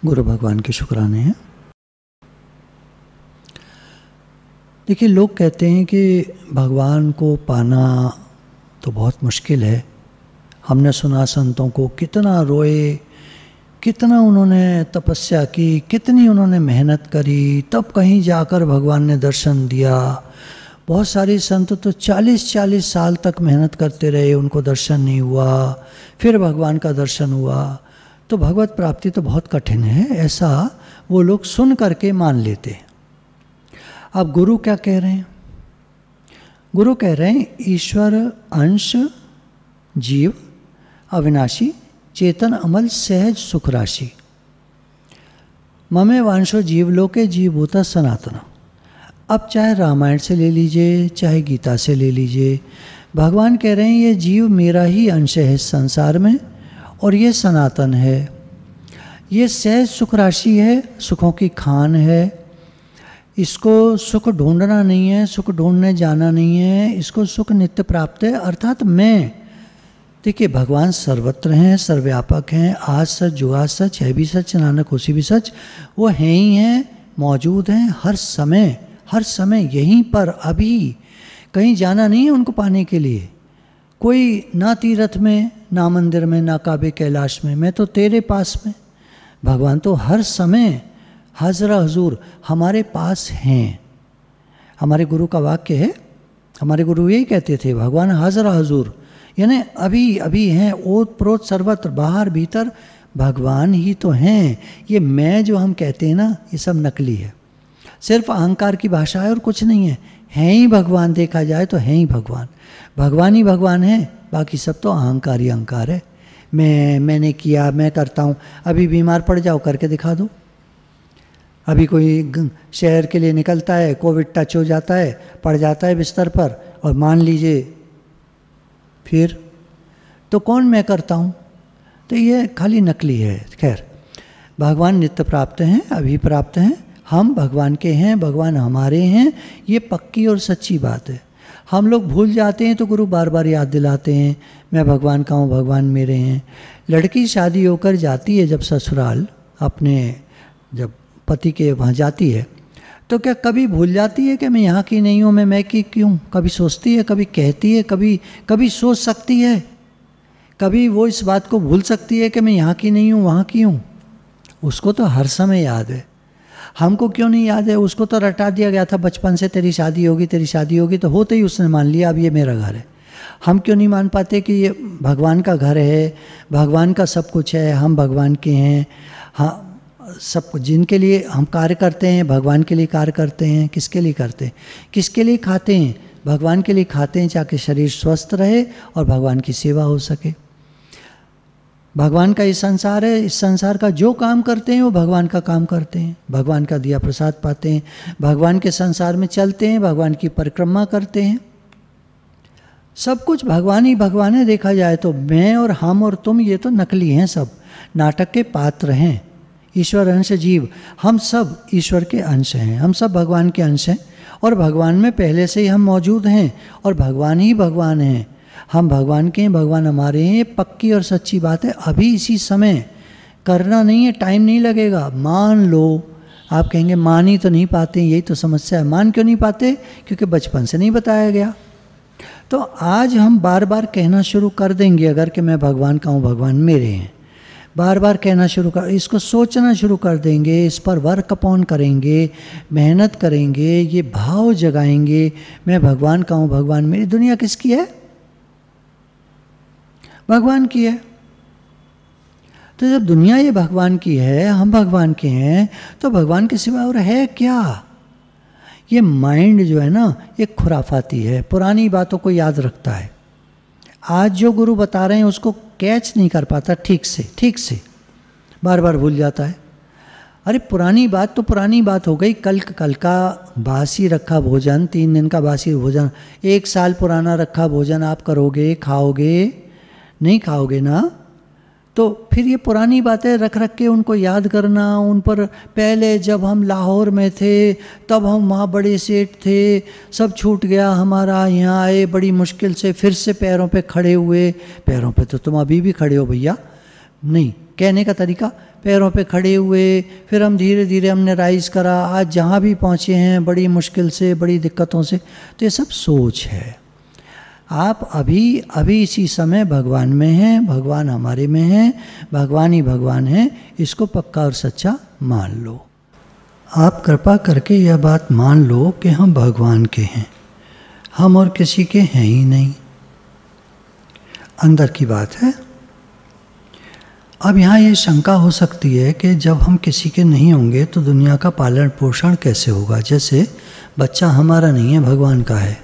गुरु भगवान के शुक्राने हैं। देखिए, लोग कहते हैं कि भगवान को पाना तो बहुत मुश्किल है। हमने सुना संतों को कितना रोए, कितना उन्होंने तपस्या की, कितनी उन्होंने मेहनत करी, तब कहीं जाकर भगवान ने दर्शन दिया। बहुत सारे संत तो 40-40 साल तक मेहनत करते रहे, उनको दर्शन नहीं हुआ, फिर भगवान का दर्शन हुआ। तो भगवत प्राप्ति तो बहुत कठिन है, ऐसा वो लोग सुन करके मान लेते हैं। अब गुरु क्या कह रहे हैं? गुरु कह रहे हैं ईश्वर अंश जीव अविनाशी चेतन अमल सहज सुख राशि ममे वांशो जीवलोके जीवभूता सनातन। अब चाहे रामायण से ले लीजिए, चाहे गीता से ले लीजिए, भगवान कह रहे हैं ये जीव मेरा ही अंश है इस संसार में और ये सनातन है, ये सहज सुख राशि है, सुखों की खान है। इसको सुख ढूंढना नहीं है, सुख ढूंढने जाना नहीं है, इसको सुख नित्य प्राप्त है। अर्थात मैं, देखिए भगवान सर्वत्र हैं, सर्वव्यापक हैं, आज सच जुगाद सच, है भी सच नानक होसी भी सच। वो हैं ही हैं, मौजूद हैं हर समय यहीं पर। अभी कहीं जाना नहीं है उनको पाने के लिए, कोई ना तीर्थ में, ना मंदिर में, ना काबे कैलाश में, मैं तो तेरे पास में। भगवान तो हर समय हाजरा हजूर हमारे पास हैं। हमारे गुरु का वाक्य है, हमारे गुरु यही कहते थे, भगवान हाजरा हजूर, यानी अभी अभी हैं, ओत प्रोत सर्वत्र, बाहर भीतर भगवान ही तो हैं। ये मैं जो हम कहते हैं ना, ये सब नकली है, सिर्फ अहंकार की भाषा है और कुछ नहीं है। हैं ही भगवान, देखा जाए तो हैं ही भगवान, भगवान ही भगवान है, बाकी सब तो अहंकार ही अहंकार है। मैंने किया, मैं करता हूँ। अभी बीमार पड़ जाओ, करके दिखा दो। अभी कोई शहर के लिए निकलता है, कोविड टच हो जाता है, पड़ जाता है बिस्तर पर, और मान लीजिए फिर तो कौन मैं करता हूँ, तो ये खाली नकली है। खैर, भगवान नित्य प्राप्त हैं, अभी प्राप्त हैं, हम भगवान के हैं, भगवान हमारे हैं, ये पक्की और सच्ची बात है। हम लोग भूल जाते हैं तो गुरु बार बार याद दिलाते हैं, मैं भगवान का हूँ, भगवान मेरे हैं। लड़की शादी होकर जाती है जब ससुराल, अपने जब पति के वहाँ जाती है, तो क्या कभी भूल जाती है कि मैं यहाँ की नहीं हूँ, मैं की क्यों? कभी सोचती है, कभी कहती है, कभी सोच सकती है, कभी वो इस बात को भूल सकती है कि मैं यहाँ की नहीं हूँ, वहाँ की हूँ? उसको तो हर समय याद है। हमको क्यों नहीं याद है? उसको तो रटा दिया गया था बचपन से, तेरी शादी होगी, तेरी शादी होगी, तो होते ही उसने मान लिया अब ये मेरा घर है। हम क्यों नहीं मान पाते कि ये भगवान का घर है, भगवान का सब कुछ है, हम भगवान के हैं। हाँ, सब कुछ जिनके लिए हम कार्य करते हैं, भगवान के लिए कार्य करते हैं। किसके लिए करते हैं? किसके लिए खाते हैं? भगवान के लिए खाते हैं, ताकि शरीर स्वस्थ रहे और भगवान की सेवा हो सके। भगवान का ये संसार है, इस संसार का जो काम करते हैं वो भगवान का काम करते हैं, भगवान का दिया प्रसाद पाते हैं, भगवान के संसार में चलते हैं, भगवान की परिक्रमा करते हैं। सब कुछ भगवान ही भगवान है। देखा जाए तो मैं और हम और तुम, ये तो नकली हैं, सब नाटक के पात्र हैं। ईश्वर अंश जीव, हम सब ईश्वर के अंश हैं, हम सब भगवान के अंश हैं, और भगवान में पहले से ही हम मौजूद हैं, और भगवान ही भगवान हैं। हम भगवान के हैं, भगवान हमारे हैं, ये पक्की और सच्ची बात है। अभी इसी समय करना नहीं है, टाइम नहीं लगेगा। मान लो, आप कहेंगे मान ही तो नहीं पाते, यही तो समस्या है। मान क्यों नहीं पाते? क्योंकि बचपन से नहीं बताया गया। तो आज हम बार बार कहना शुरू कर देंगे अगर कि मैं भगवान का हूँ, भगवान मेरे हैं, बार बार कहना शुरू कर, इसको सोचना शुरू कर देंगे, इस पर वर्क अपॉन करेंगे, मेहनत करेंगे, ये भाव जगाएंगे, मैं भगवान का हूँ, भगवान मेरी। दुनिया किसकी है? भगवान की है। तो जब दुनिया ये भगवान की है, हम भगवान के हैं, तो भगवान के सिवा और है क्या? ये माइंड जो है ना, ये खुराफाती है, पुरानी बातों को याद रखता है। आज जो गुरु बता रहे हैं उसको कैच नहीं कर पाता ठीक से, बार बार भूल जाता है। अरे पुरानी बात तो पुरानी बात हो गई। कल का बासी रखा भोजन, 3 दिन का बासी भोजन, 1 साल पुराना रखा भोजन आप करोगे, खाओगे? नहीं खाओगे ना। तो फिर ये पुरानी बातें रख रख के उनको याद करना, उन पर पहले जब हम लाहौर में थे तब हम वहाँ बड़े सेठ थे, सब छूट गया हमारा, यहाँ आए बड़ी मुश्किल से, फिर से पैरों पे खड़े हुए। पैरों पे तो तुम अभी भी खड़े हो भैया। नहीं, कहने का तरीका, पैरों पे खड़े हुए, फिर हम धीरे धीरे हमने राइज करा, आज जहाँ भी पहुँचे हैं बड़ी मुश्किल से, बड़ी दिक्कतों से। तो ये सब सोच है। आप अभी इसी समय भगवान में हैं, भगवान हमारे में हैं, भगवान ही भगवान है, इसको पक्का और सच्चा मान लो। आप कृपा करके यह बात मान लो कि हम भगवान के हैं, हम और किसी के हैं ही नहीं। अंदर की बात है। अब यहाँ ये शंका हो सकती है कि जब हम किसी के नहीं होंगे तो दुनिया का पालन पोषण कैसे होगा। जैसे बच्चा हमारा नहीं है, भगवान का है।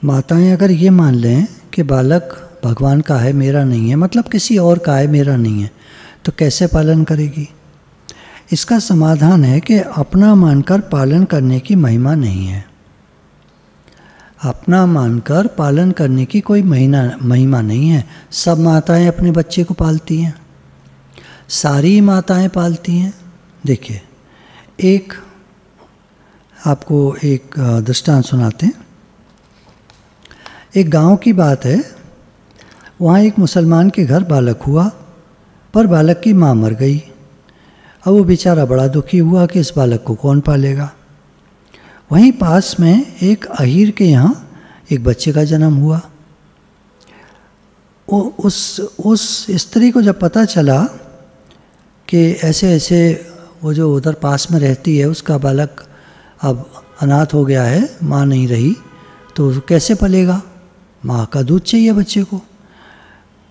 माताएं अगर ये मान लें कि बालक भगवान का है, मेरा नहीं है, मतलब किसी और का है, मेरा नहीं है, तो कैसे पालन करेगी। इसका समाधान है कि अपना मानकर पालन करने की महिमा नहीं है। अपना मानकर पालन करने की कोई महिमा नहीं है। सब माताएं अपने बच्चे को पालती हैं, सारी माताएं पालती हैं। देखिए, एक आपको एक दृष्टांत सुनाते हैं। एक गांव की बात है। वहाँ एक मुसलमान के घर बालक हुआ, पर बालक की माँ मर गई। अब वो बेचारा बड़ा दुखी हुआ कि इस बालक को कौन पालेगा। वहीं पास में एक अहीर के यहाँ एक बच्चे का जन्म हुआ। उस स्त्री को जब पता चला कि ऐसे ऐसे वो जो उधर पास में रहती है उसका बालक अब अनाथ हो गया है, माँ नहीं रही, तो कैसे पलेगा, माँ का दूध चाहिए बच्चे को।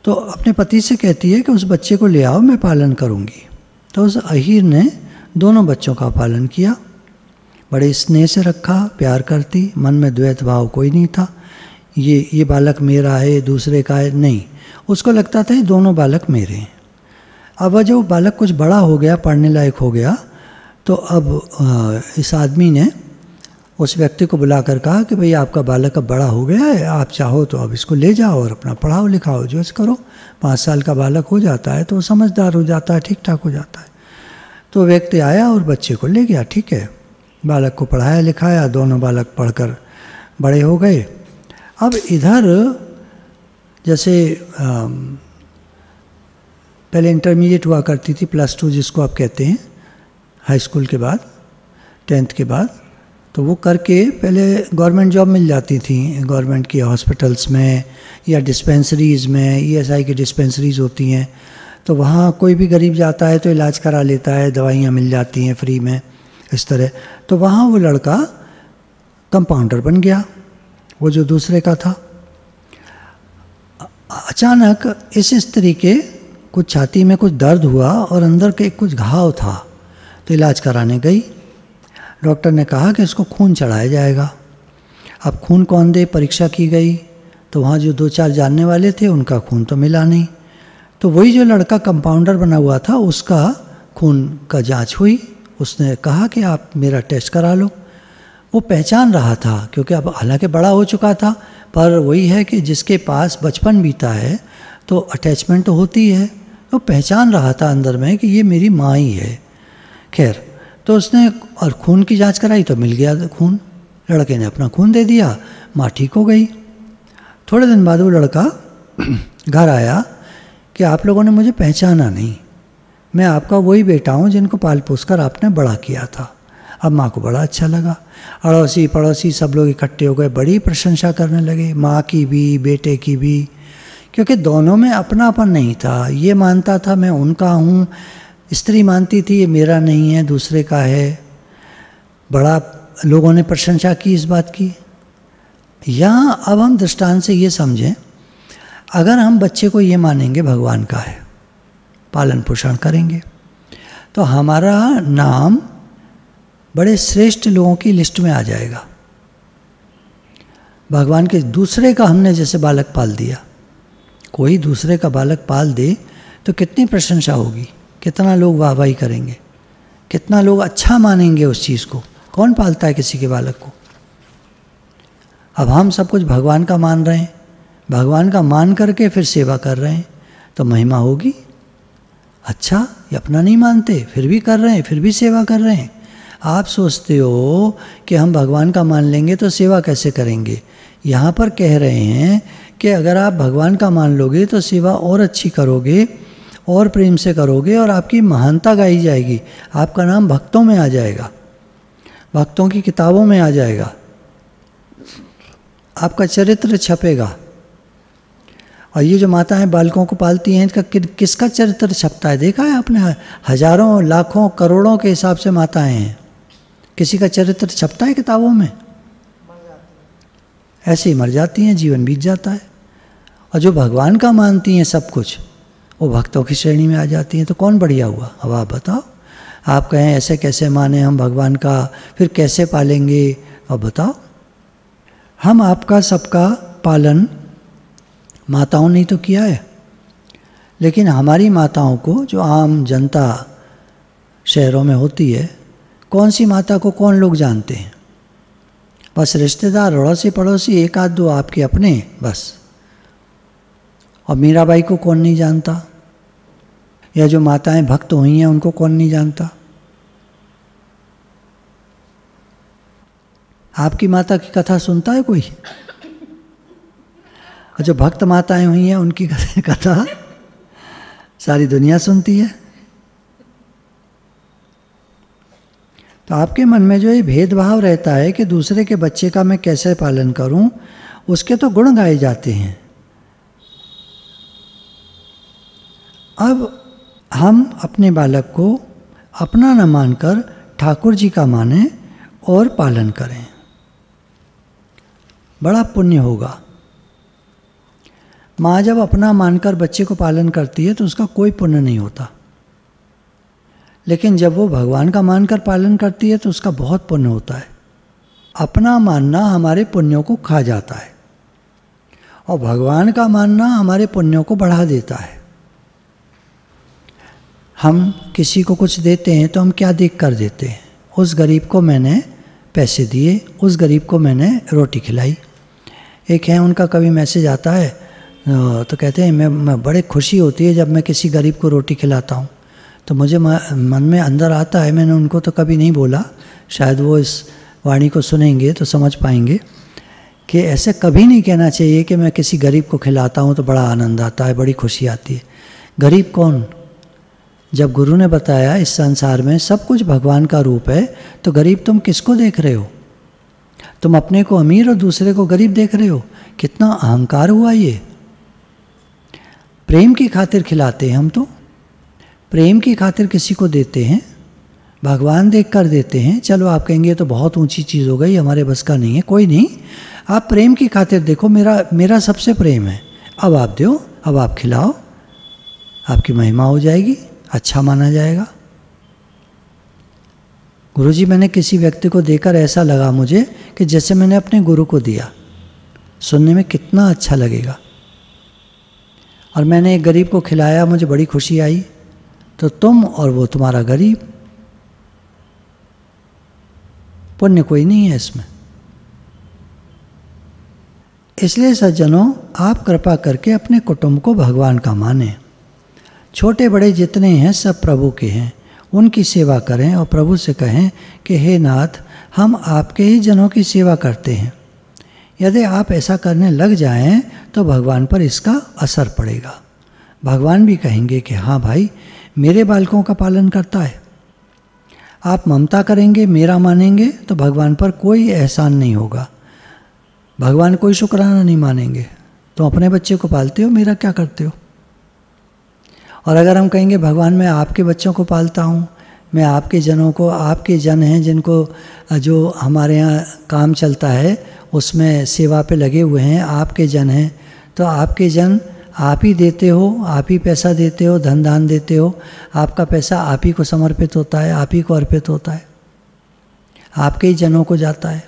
तो अपने पति से कहती है कि उस बच्चे को ले आओ, मैं पालन करूँगी। तो उस अहीर ने दोनों बच्चों का पालन किया, बड़े स्नेह से रखा, प्यार करती, मन में द्वैत भाव कोई नहीं था, ये बालक मेरा है, दूसरे का है, नहीं। उसको लगता था ये दोनों बालक मेरे हैं। अब वह जो बालक कुछ बड़ा हो गया, पढ़ने लायक हो गया, तो अब इस आदमी ने उस व्यक्ति को बुलाकर कहा कि भाई आपका बालक अब बड़ा हो गया है, आप चाहो तो अब इसको ले जाओ और अपना पढ़ाओ लिखाओ, जो करो। 5 साल का बालक हो जाता है तो वो समझदार हो जाता है, ठीक ठाक हो जाता है। तो व्यक्ति आया और बच्चे को ले गया, ठीक है। बालक को पढ़ाया लिखाया, दोनों बालक पढ़कर बड़े हो गए। अब इधर जैसे पहले इंटरमीडिएट हुआ करती थी, +2 जिसको आप कहते हैं, हाई स्कूल के बाद, 10th के बाद, तो वो करके पहले गवर्नमेंट जॉब मिल जाती थी, गवर्नमेंट की हॉस्पिटल्स में या डिस्पेंसरीज़ में, ESI की डिस्पेंसरीज़ होती हैं, तो वहाँ कोई भी गरीब जाता है तो इलाज करा लेता है, दवाइयाँ मिल जाती हैं फ्री में, इस तरह। तो वहाँ वो लड़का कंपाउंडर बन गया, वो जो दूसरे का था। अचानक इस स्त्री के कुछ छाती में कुछ दर्द हुआ और अंदर के कुछ घाव था, तो इलाज कराने गई। डॉक्टर ने कहा कि इसको खून चढ़ाया जाएगा। अब खून कौन दे, परीक्षा की गई, तो वहाँ जो 2-4 जानने वाले थे उनका खून तो मिला नहीं। तो वही जो लड़का कंपाउंडर बना हुआ था उसका खून का जांच हुई। उसने कहा कि आप मेरा टेस्ट करा लो। वो पहचान रहा था, क्योंकि अब हालांकि बड़ा हो चुका था, पर वही है कि जिसके पास बचपन बीता है तो अटैचमेंट तो होती है। वो पहचान रहा था अंदर में कि ये मेरी माँ ही है। खैर, तो उसने और खून की जांच कराई तो मिल गया खून। लड़के ने अपना खून दे दिया, माँ ठीक हो गई। थोड़े दिन बाद वो लड़का घर आया कि आप लोगों ने मुझे पहचाना नहीं, मैं आपका वही बेटा हूँ जिनको पाल पोस कर आपने बड़ा किया था। अब माँ को बड़ा अच्छा लगा। अड़ोसी पड़ोसी सब लोग इकट्ठे हो गए, बड़ी प्रशंसा करने लगे, माँ की भी बेटे की भी, क्योंकि दोनों में अपनापन नहीं था। ये मानता था मैं उनका हूँ, स्त्री मानती थी ये मेरा नहीं है, दूसरे का है। बड़ा लोगों ने प्रशंसा की इस बात की। यहाँ अब हम दृष्टांत से ये समझें, अगर हम बच्चे को ये मानेंगे भगवान का है, पालन पोषण करेंगे, तो हमारा नाम बड़े श्रेष्ठ लोगों की लिस्ट में आ जाएगा। भगवान के दूसरे का हमने जैसे बालक पाल दिया, कोई दूसरे का बालक पाल दे तो कितनी प्रशंसा होगी, कितना लोग वाहवाही करेंगे, कितना लोग अच्छा मानेंगे उस चीज़ को। कौन पालता है किसी के बालक को? अब हम सब कुछ भगवान का मान रहे हैं, भगवान का मान करके फिर सेवा कर रहे हैं, तो महिमा होगी। अच्छा, ये अपना नहीं मानते फिर भी कर रहे हैं, फिर भी सेवा कर रहे हैं। आप सोचते हो कि हम भगवान का मान लेंगे तो सेवा कैसे करेंगे। यहाँ पर कह रहे हैं कि अगर आप भगवान का मान लोगे तो सेवा और अच्छी करोगे, और प्रेम से करोगे और आपकी महानता गाई जाएगी, आपका नाम भक्तों में आ जाएगा, भक्तों की किताबों में आ जाएगा, आपका चरित्र छपेगा। और ये जो माताएं बालकों को पालती हैं, इनका किसका चरित्र छपता है? देखा है आपने? हजारों, लाखों, करोड़ों के हिसाब से माताएं हैं, किसी का चरित्र छपता है किताबों में? ऐसे ही मर जाती हैं, जीवन बीत जाता है। और जो भगवान का मानती हैं सब कुछ, वो भक्तों की श्रेणी में आ जाती हैं। तो कौन बढ़िया हुआ? अब आप बताओ। आप कहें ऐसे कैसे माने हम भगवान का, फिर कैसे पालेंगे? अब बताओ। हम आपका सबका पालन माताओं ने तो किया है, लेकिन हमारी माताओं को, जो आम जनता शहरों में होती है, कौन सी माता को कौन लोग जानते हैं? बस रिश्तेदार, अड़ोसी पड़ोसी, एक आध दो आपके अपने, बस। और मीराबाई को कौन नहीं जानता? या जो माताएं भक्त हुई हैं उनको कौन नहीं जानता? आपकी माता की कथा सुनता है कोई? और जो भक्त माताएं हुई हैं उनकी कथा सारी दुनिया सुनती है। तो आपके मन में जो ये भेदभाव रहता है कि दूसरे के बच्चे का मैं कैसे पालन करूं, उसके तो गुण गाए जाते हैं। अब हम अपने बालक को अपना न मानकर ठाकुर जी का माने और पालन करें, बड़ा पुण्य होगा। माँ जब अपना मानकर बच्चे को पालन करती है तो उसका कोई पुण्य नहीं होता, लेकिन जब वो भगवान का मानकर पालन करती है तो उसका बहुत पुण्य होता है। अपना मानना हमारे पुण्यों को खा जाता है और भगवान का मानना हमारे पुण्यों को बढ़ा देता है। हम किसी को कुछ देते हैं तो हम क्या देख कर देते हैं? उस गरीब को मैंने पैसे दिए, उस गरीब को मैंने रोटी खिलाई। एक है, उनका कभी मैसेज आता है तो कहते हैं मैं बड़े खुशी होती है जब मैं किसी गरीब को रोटी खिलाता हूँ। तो मुझे मन में अंदर आता है, मैंने उनको तो कभी नहीं बोला, शायद वो इस वाणी को सुनेंगे तो समझ पाएंगे कि ऐसे कभी नहीं कहना चाहिए कि मैं किसी गरीब को खिलाता हूँ तो बड़ा आनंद आता है, बड़ी खुशी आती है। गरीब कौन? जब गुरु ने बताया इस संसार में सब कुछ भगवान का रूप है, तो गरीब तुम किसको देख रहे हो? तुम अपने को अमीर और दूसरे को गरीब देख रहे हो। कितना अहंकार हुआ ये। प्रेम की खातिर खिलाते हैं हम, तो प्रेम की खातिर किसी को देते हैं, भगवान देख कर देते हैं। चलो आप कहेंगे तो बहुत ऊंची चीज़ हो गई, हमारे बस का नहीं है। कोई नहीं, आप प्रेम की खातिर देखो, मेरा सबसे प्रेम है, अब आप दो, अब आप खिलाओ, आपकी महिमा हो जाएगी, अच्छा माना जाएगा। गुरुजी, मैंने किसी व्यक्ति को देकर ऐसा लगा मुझे कि जैसे मैंने अपने गुरु को दिया। सुनने में कितना अच्छा लगेगा। और मैंने एक गरीब को खिलाया, मुझे बड़ी खुशी आई। तो तुम और वो तुम्हारा गरीब, पुण्य कोई नहीं है इसमें। इसलिए सज्जनों, आप कृपा करके अपने कुटुंब को भगवान का माने। छोटे बड़े जितने हैं सब प्रभु के हैं, उनकी सेवा करें और प्रभु से कहें कि हे नाथ, हम आपके ही जनों की सेवा करते हैं। यदि आप ऐसा करने लग जाएं तो भगवान पर इसका असर पड़ेगा। भगवान भी कहेंगे कि हाँ भाई, मेरे बालकों का पालन करता है। आप ममता करेंगे, मेरा मानेंगे, तो भगवान पर कोई एहसान नहीं होगा, भगवान कोई शुक्राना नहीं मानेंगे। तुम अपने बच्चे को पालते हो, मेरा क्या करते हो? और अगर हम कहेंगे भगवान मैं आपके बच्चों को पालता हूँ, मैं आपके जनों को, आपके जन हैं जिनको जो हमारे यहाँ काम चलता है उसमें सेवा पे लगे हुए हैं, आपके जन हैं, तो आपके जन आप ही देते हो, आप ही पैसा देते हो, धन दान देते हो, आपका पैसा आप ही को समर्पित होता है, आप ही को अर्पित होता है, आपके ही जनों को जाता है।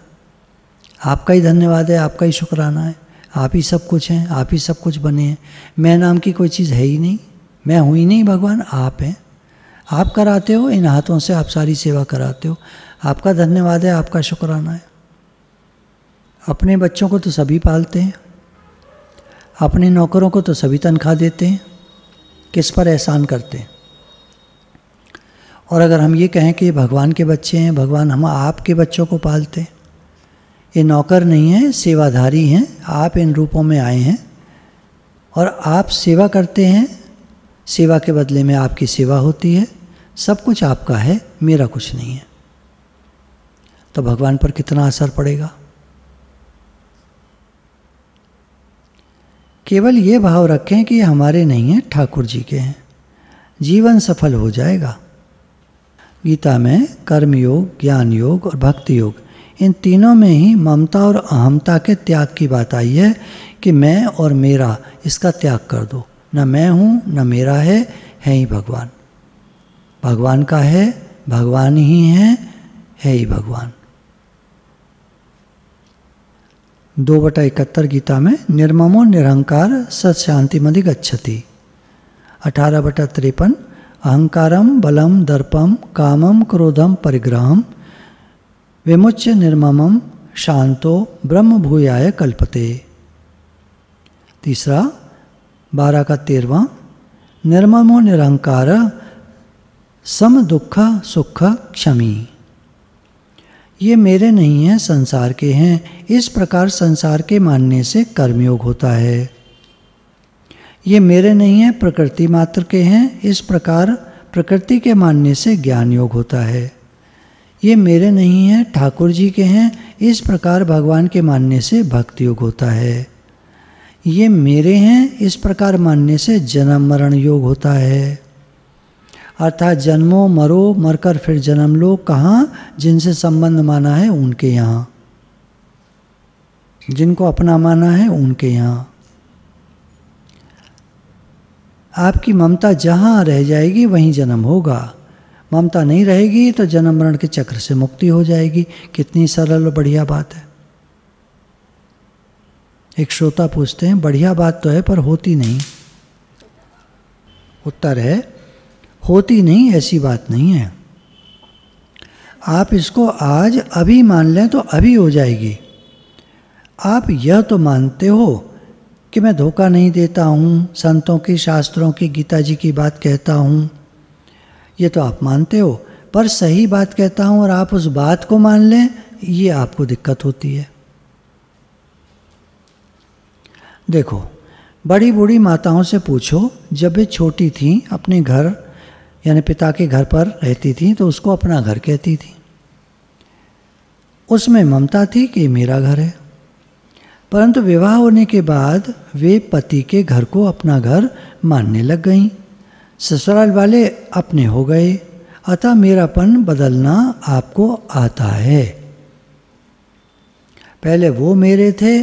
आपका ही धन्यवाद है, आपका ही शुक्राना है, आप ही सब कुछ हैं, आप ही सब कुछ बने हैं। मैं नाम की कोई चीज़ है ही नहीं, मैं हूँ ही नहीं, भगवान आप हैं। आप कराते हो, इन हाथों से आप सारी सेवा कराते हो, आपका धन्यवाद है, आपका शुक्राना है। अपने बच्चों को तो सभी पालते हैं, अपने नौकरों को तो सभी तनख्वाह देते हैं, किस पर एहसान करते हैं? और अगर हम ये कहें कि ये भगवान के बच्चे हैं, भगवान हम आपके बच्चों को पालते हैं, ये नौकर नहीं हैं, सेवाधारी हैं, आप इन रूपों में आए हैं और आप सेवा करते हैं, सेवा के बदले में आपकी सेवा होती है, सब कुछ आपका है, मेरा कुछ नहीं है, तो भगवान पर कितना असर पड़ेगा। केवल ये भाव रखें कि ये हमारे नहीं हैं, ठाकुर जी के हैं, जीवन सफल हो जाएगा। गीता में कर्म योग, ज्ञान योग और भक्ति योग, इन तीनों में ही ममता और अहमता के त्याग की बात आई है कि मैं और मेरा, इसका त्याग कर दो। न मैं हूँ न मेरा है ही भगवान। भगवान का है, भगवान ही है ही भगवान। 2/71 गीता में निर्ममो निरहंकार सत शांति मदि गच्छति। 18/53 अहंकारम बलम दर्पम कामम क्रोधम परिग्रहम विमुच्य निर्ममम शांतो ब्रह्म भूयाय कल्पते। तीसरा 12/13 निर्ममो निरहंकार सम दुख सुख क्षमी। ये मेरे नहीं हैं, संसार के हैं। इस प्रकार संसार के मानने से कर्मयोग होता है। ये मेरे नहीं हैं, प्रकृति मात्र के हैं। इस प्रकार प्रकृति के मानने से ज्ञान योग होता है। ये मेरे नहीं हैं, ठाकुर जी के हैं। इस प्रकार भगवान के मानने से भक्ति योग होता है। ये मेरे हैं, इस प्रकार मानने से जन्म मरण योग होता है। अर्थात जन्मो मरो, मरकर फिर जन्म लो, कहाँ? जिनसे संबंध माना है उनके यहाँ, जिनको अपना माना है उनके यहाँ। आपकी ममता जहाँ रह जाएगी वहीं जन्म होगा। ममता नहीं रहेगी तो जन्म मरण के चक्र से मुक्ति हो जाएगी। कितनी सरल और बढ़िया बात है। एक श्रोता पूछते हैं, बढ़िया बात तो है पर होती नहीं। उत्तर है, होती नहीं ऐसी बात नहीं है। आप इसको आज अभी मान लें तो अभी हो जाएगी। आप यह तो मानते हो कि मैं धोखा नहीं देता हूँ, संतों की, शास्त्रों की, गीता जी की बात कहता हूँ, ये तो आप मानते हो। पर सही बात कहता हूँ और आप उस बात को मान लें, ये आपको दिक्कत होती है। देखो, बड़ी बूढ़ी माताओं से पूछो, जब वे छोटी थीं अपने घर यानी पिता के घर पर रहती थी तो उसको अपना घर कहती थी। उसमें ममता थी कि मेरा घर है। परंतु विवाह होने के बाद वे पति के घर को अपना घर मानने लग गईं। ससुराल वाले अपने हो गए। अतः मेरापन बदलना आपको आता है। पहले वो मेरे थे,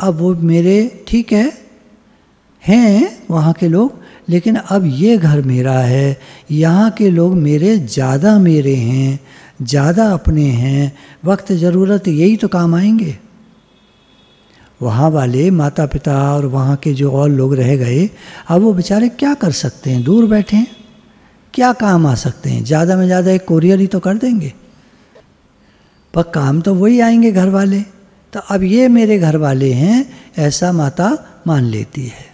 अब वो मेरे, ठीक है, हैं वहाँ के लोग, लेकिन अब ये घर मेरा है। यहाँ के लोग मेरे ज़्यादा मेरे हैं, ज़्यादा अपने हैं। वक्त ज़रूरत यही तो काम आएंगे। वहाँ वाले माता पिता और वहाँ के जो और लोग रह गए, अब वो बेचारे क्या कर सकते हैं? दूर बैठे हैं, क्या काम आ सकते हैं? ज़्यादा में ज़्यादा एक कोरियर ही तो कर देंगे, पर काम तो वही आएंगे घर वाले। तो अब ये मेरे घर वाले हैं, ऐसा माता मान लेती है।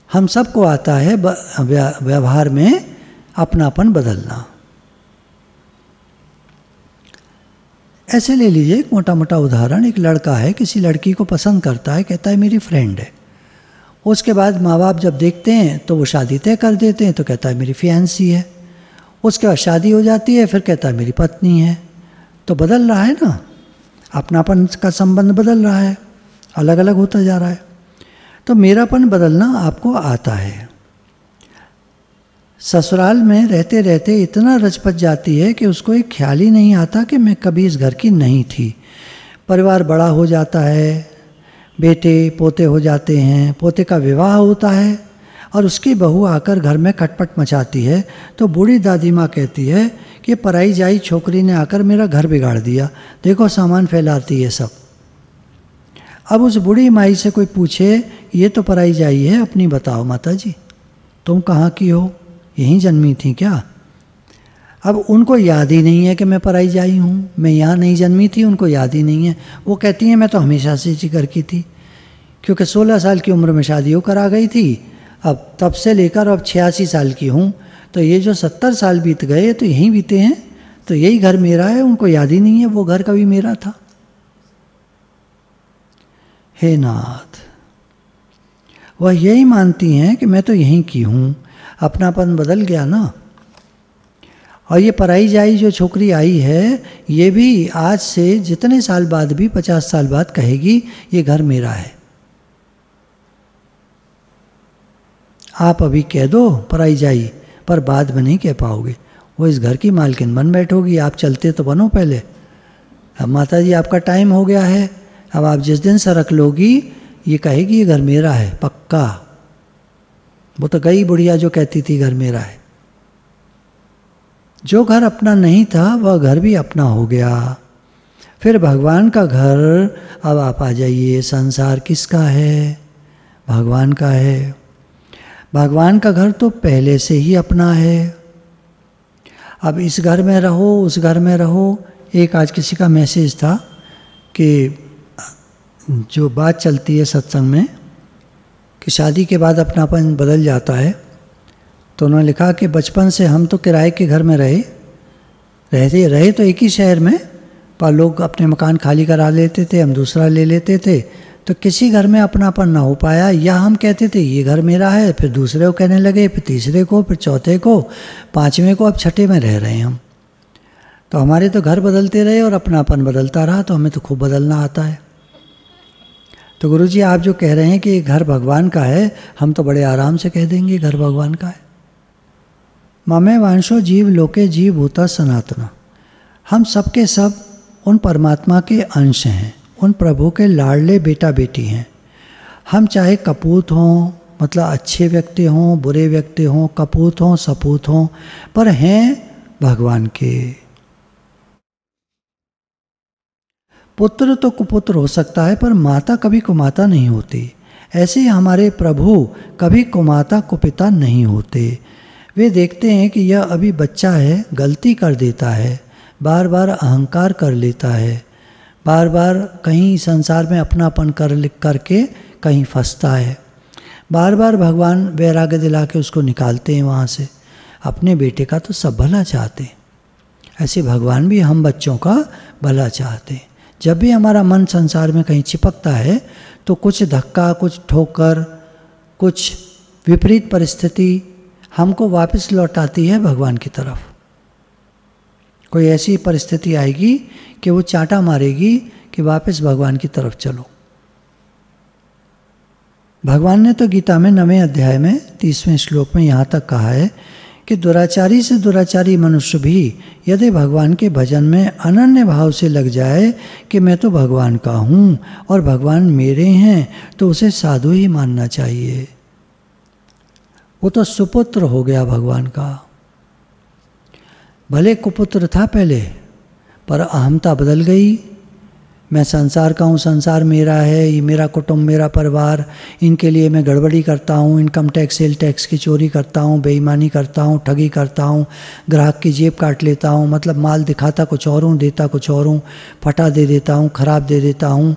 हम सबको आता है व्यवहार में अपनापन बदलना। ऐसे ले लीजिए एक मोटा मोटा उदाहरण। एक लड़का है, किसी लड़की को पसंद करता है, कहता है मेरी फ्रेंड है। उसके बाद माँ बाप जब देखते हैं तो वो शादी तय कर देते हैं, तो कहता है मेरी फियांसी है। उसके बाद शादी हो जाती है, फिर कहता है मेरी पत्नी है। तो बदल रहा है ना, अपनापन का संबंध बदल रहा है, अलग अलग होता जा रहा है। तो मेरापन बदलना आपको आता है। ससुराल में रहते रहते इतना रचपच जाती है कि उसको एक ख्याल ही नहीं आता कि मैं कभी इस घर की नहीं थी। परिवार बड़ा हो जाता है, बेटे पोते हो जाते हैं, पोते का विवाह होता है और उसकी बहू आकर घर में खटपट मचाती है, तो बूढ़ी दादी माँ कहती है कि पराई जाई छोकरी ने आकर मेरा घर बिगाड़ दिया, देखो सामान फैलाती है सब। अब उस बूढ़ी माई से कोई पूछे, ये तो पराई जाई है, अपनी बताओ माता जी, तुम कहाँ की हो, यहीं जन्मी थी क्या? अब उनको याद ही नहीं है कि मैं पराई जाई हूँ, मैं यहाँ नहीं जन्मी थी, उनको याद ही नहीं है। वो कहती हैं मैं तो हमेशा से इसी घर की थी, क्योंकि 16 साल की उम्र में शादी होकर आ गई थी। अब तब से लेकर अब 86 साल की हूँ, तो ये जो 70 साल बीत गए तो यहीं बीते हैं, तो यही घर मेरा है। उनको याद ही नहीं है वो घर कभी मेरा था। हे नाथ, वह यही मानती हैं कि मैं तो यहीं की हूँ, अपनापन बदल गया ना। और ये पराई जाई जो छोकरी आई है, ये भी आज से जितने साल बाद भी 50 साल बाद कहेगी ये घर मेरा है। आप अभी कह दो पराई जाई, पर बाद में नहीं कह पाओगे। वो इस घर की मालकिन बन बैठोगी। आप चलते तो बनो पहले। अब माता जी आपका टाइम हो गया है, अब आप जिस दिन सरक लोगी ये कहेगी ये घर मेरा है पक्का। वो तो गई बुढ़िया जो कहती थी घर मेरा है। जो घर अपना नहीं था वह घर भी अपना हो गया। फिर भगवान का घर, अब आप आ जाइए, संसार किसका है? भगवान का है। भगवान का घर तो पहले से ही अपना है। अब इस घर में रहो, उस घर में रहो। एक आज किसी का मैसेज था कि जो बात चलती है सत्संग में कि शादी के बाद अपनापन बदल जाता है, तो उन्होंने लिखा कि बचपन से हम तो किराए के घर में रहे तो एक ही शहर में, पर लोग अपने मकान खाली करा लेते थे, हम दूसरा ले लेते थे, तो किसी घर में अपनापन ना हो पाया। या हम कहते थे ये घर मेरा है, फिर दूसरे को कहने लगे, फिर तीसरे को, फिर चौथे को, पांचवें को, अब छठे में रह रहे हैं हम। तो हमारे तो घर बदलते रहे और अपनापन बदलता रहा, तो हमें तो खूब बदलना आता है। तो गुरुजी आप जो कह रहे हैं कि घर भगवान का है, हम तो बड़े आराम से कह देंगे घर भगवान का है। ममे वांशो जीव लोके जीव भूता सनातना। हम सबके सब उन परमात्मा के अंश हैं, उन प्रभु के लाडले बेटा बेटी हैं। हम चाहे कपूत हों, मतलब अच्छे व्यक्ति हों, बुरे व्यक्ति हों, कपूत हों, सपूत हों, पर हैं भगवान के। पुत्र तो कुपुत्र हो सकता है, पर माता कभी कुमाता नहीं होती। ऐसे ही हमारे प्रभु कभी कुमाता कुपिता नहीं होते। वे देखते हैं कि यह अभी बच्चा है, गलती कर देता है, बार बार अहंकार कर लेता है, बार बार कहीं संसार में अपनापन करके कहीं फंसता है। बार बार भगवान वैराग्य दिला के उसको निकालते हैं वहाँ से। अपने बेटे का तो सब भला चाहते हैं, ऐसे भगवान भी हम बच्चों का भला चाहते हैं। जब भी हमारा मन संसार में कहीं चिपकता है तो कुछ धक्का, कुछ ठोकर, कुछ विपरीत परिस्थिति हमको वापस लौटाती है भगवान की तरफ। कोई ऐसी परिस्थिति आएगी कि वो चांटा मारेगी कि वापस भगवान की तरफ चलो। भगवान ने तो गीता में 9वें अध्याय में 30वें श्लोक में यहाँ तक कहा है कि दुराचारी से दुराचारी मनुष्य भी यदि भगवान के भजन में अनन्य भाव से लग जाए कि मैं तो भगवान का हूँ और भगवान मेरे हैं, तो उसे साधु ही मानना चाहिए। वो तो सुपुत्र हो गया भगवान का। भले कुपुत्र था पहले, पर अहमता बदल गई। मैं संसार का हूँ, संसार मेरा है, ये मेरा कुटुंब, मेरा परिवार, इनके लिए मैं गड़बड़ी करता हूँ, इनकम टैक्स, सेल टैक्स की चोरी करता हूँ, बेईमानी करता हूँ, ठगी करता हूँ, ग्राहक की जेब काट लेता हूँ, मतलब माल दिखाता कुछ और हूँ, देता कुछ और हूँ, फटा दे देता हूँ, ख़राब दे देता हूँ।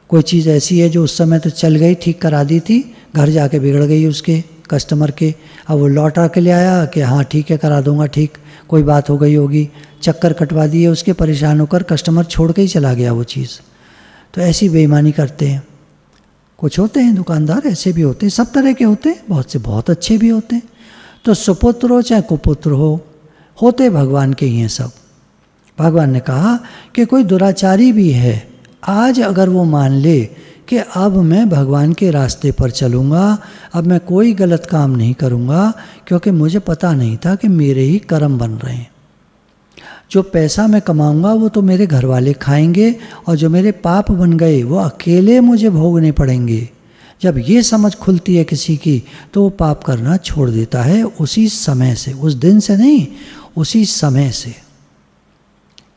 कोई चीज़ ऐसी है जो उस समय तो चल गई, ठीक करा दी थी, घर जाके बिगड़ गई उसके कस्टमर के। अब वो लौटा के ले आया कि हाँ ठीक है करा दूंगा, ठीक कोई बात हो गई होगी, चक्कर कटवा दिए उसके, परेशान होकर कस्टमर छोड़ के ही चला गया वो चीज़। तो ऐसी बेईमानी करते हैं। कुछ होते हैं दुकानदार ऐसे भी होते हैं, सब तरह के होते हैं, बहुत से बहुत अच्छे भी होते हैं। तो सुपुत्र हो चाहे कुपुत्र हो, होते भगवान के ही हैं सब। भगवान ने कहा कि कोई दुराचारी भी है, आज अगर वो मान ले कि अब मैं भगवान के रास्ते पर चलूँगा, अब मैं कोई गलत काम नहीं करूँगा, क्योंकि मुझे पता नहीं था कि मेरे ही कर्म बन रहे हैं। जो पैसा मैं कमाऊँगा वो तो मेरे घर वाले खाएंगे, और जो मेरे पाप बन गए वो अकेले मुझे भोगने पड़ेंगे। जब ये समझ खुलती है किसी की, तो वो पाप करना छोड़ देता है उसी समय से, उस दिन से नहीं, उसी समय से।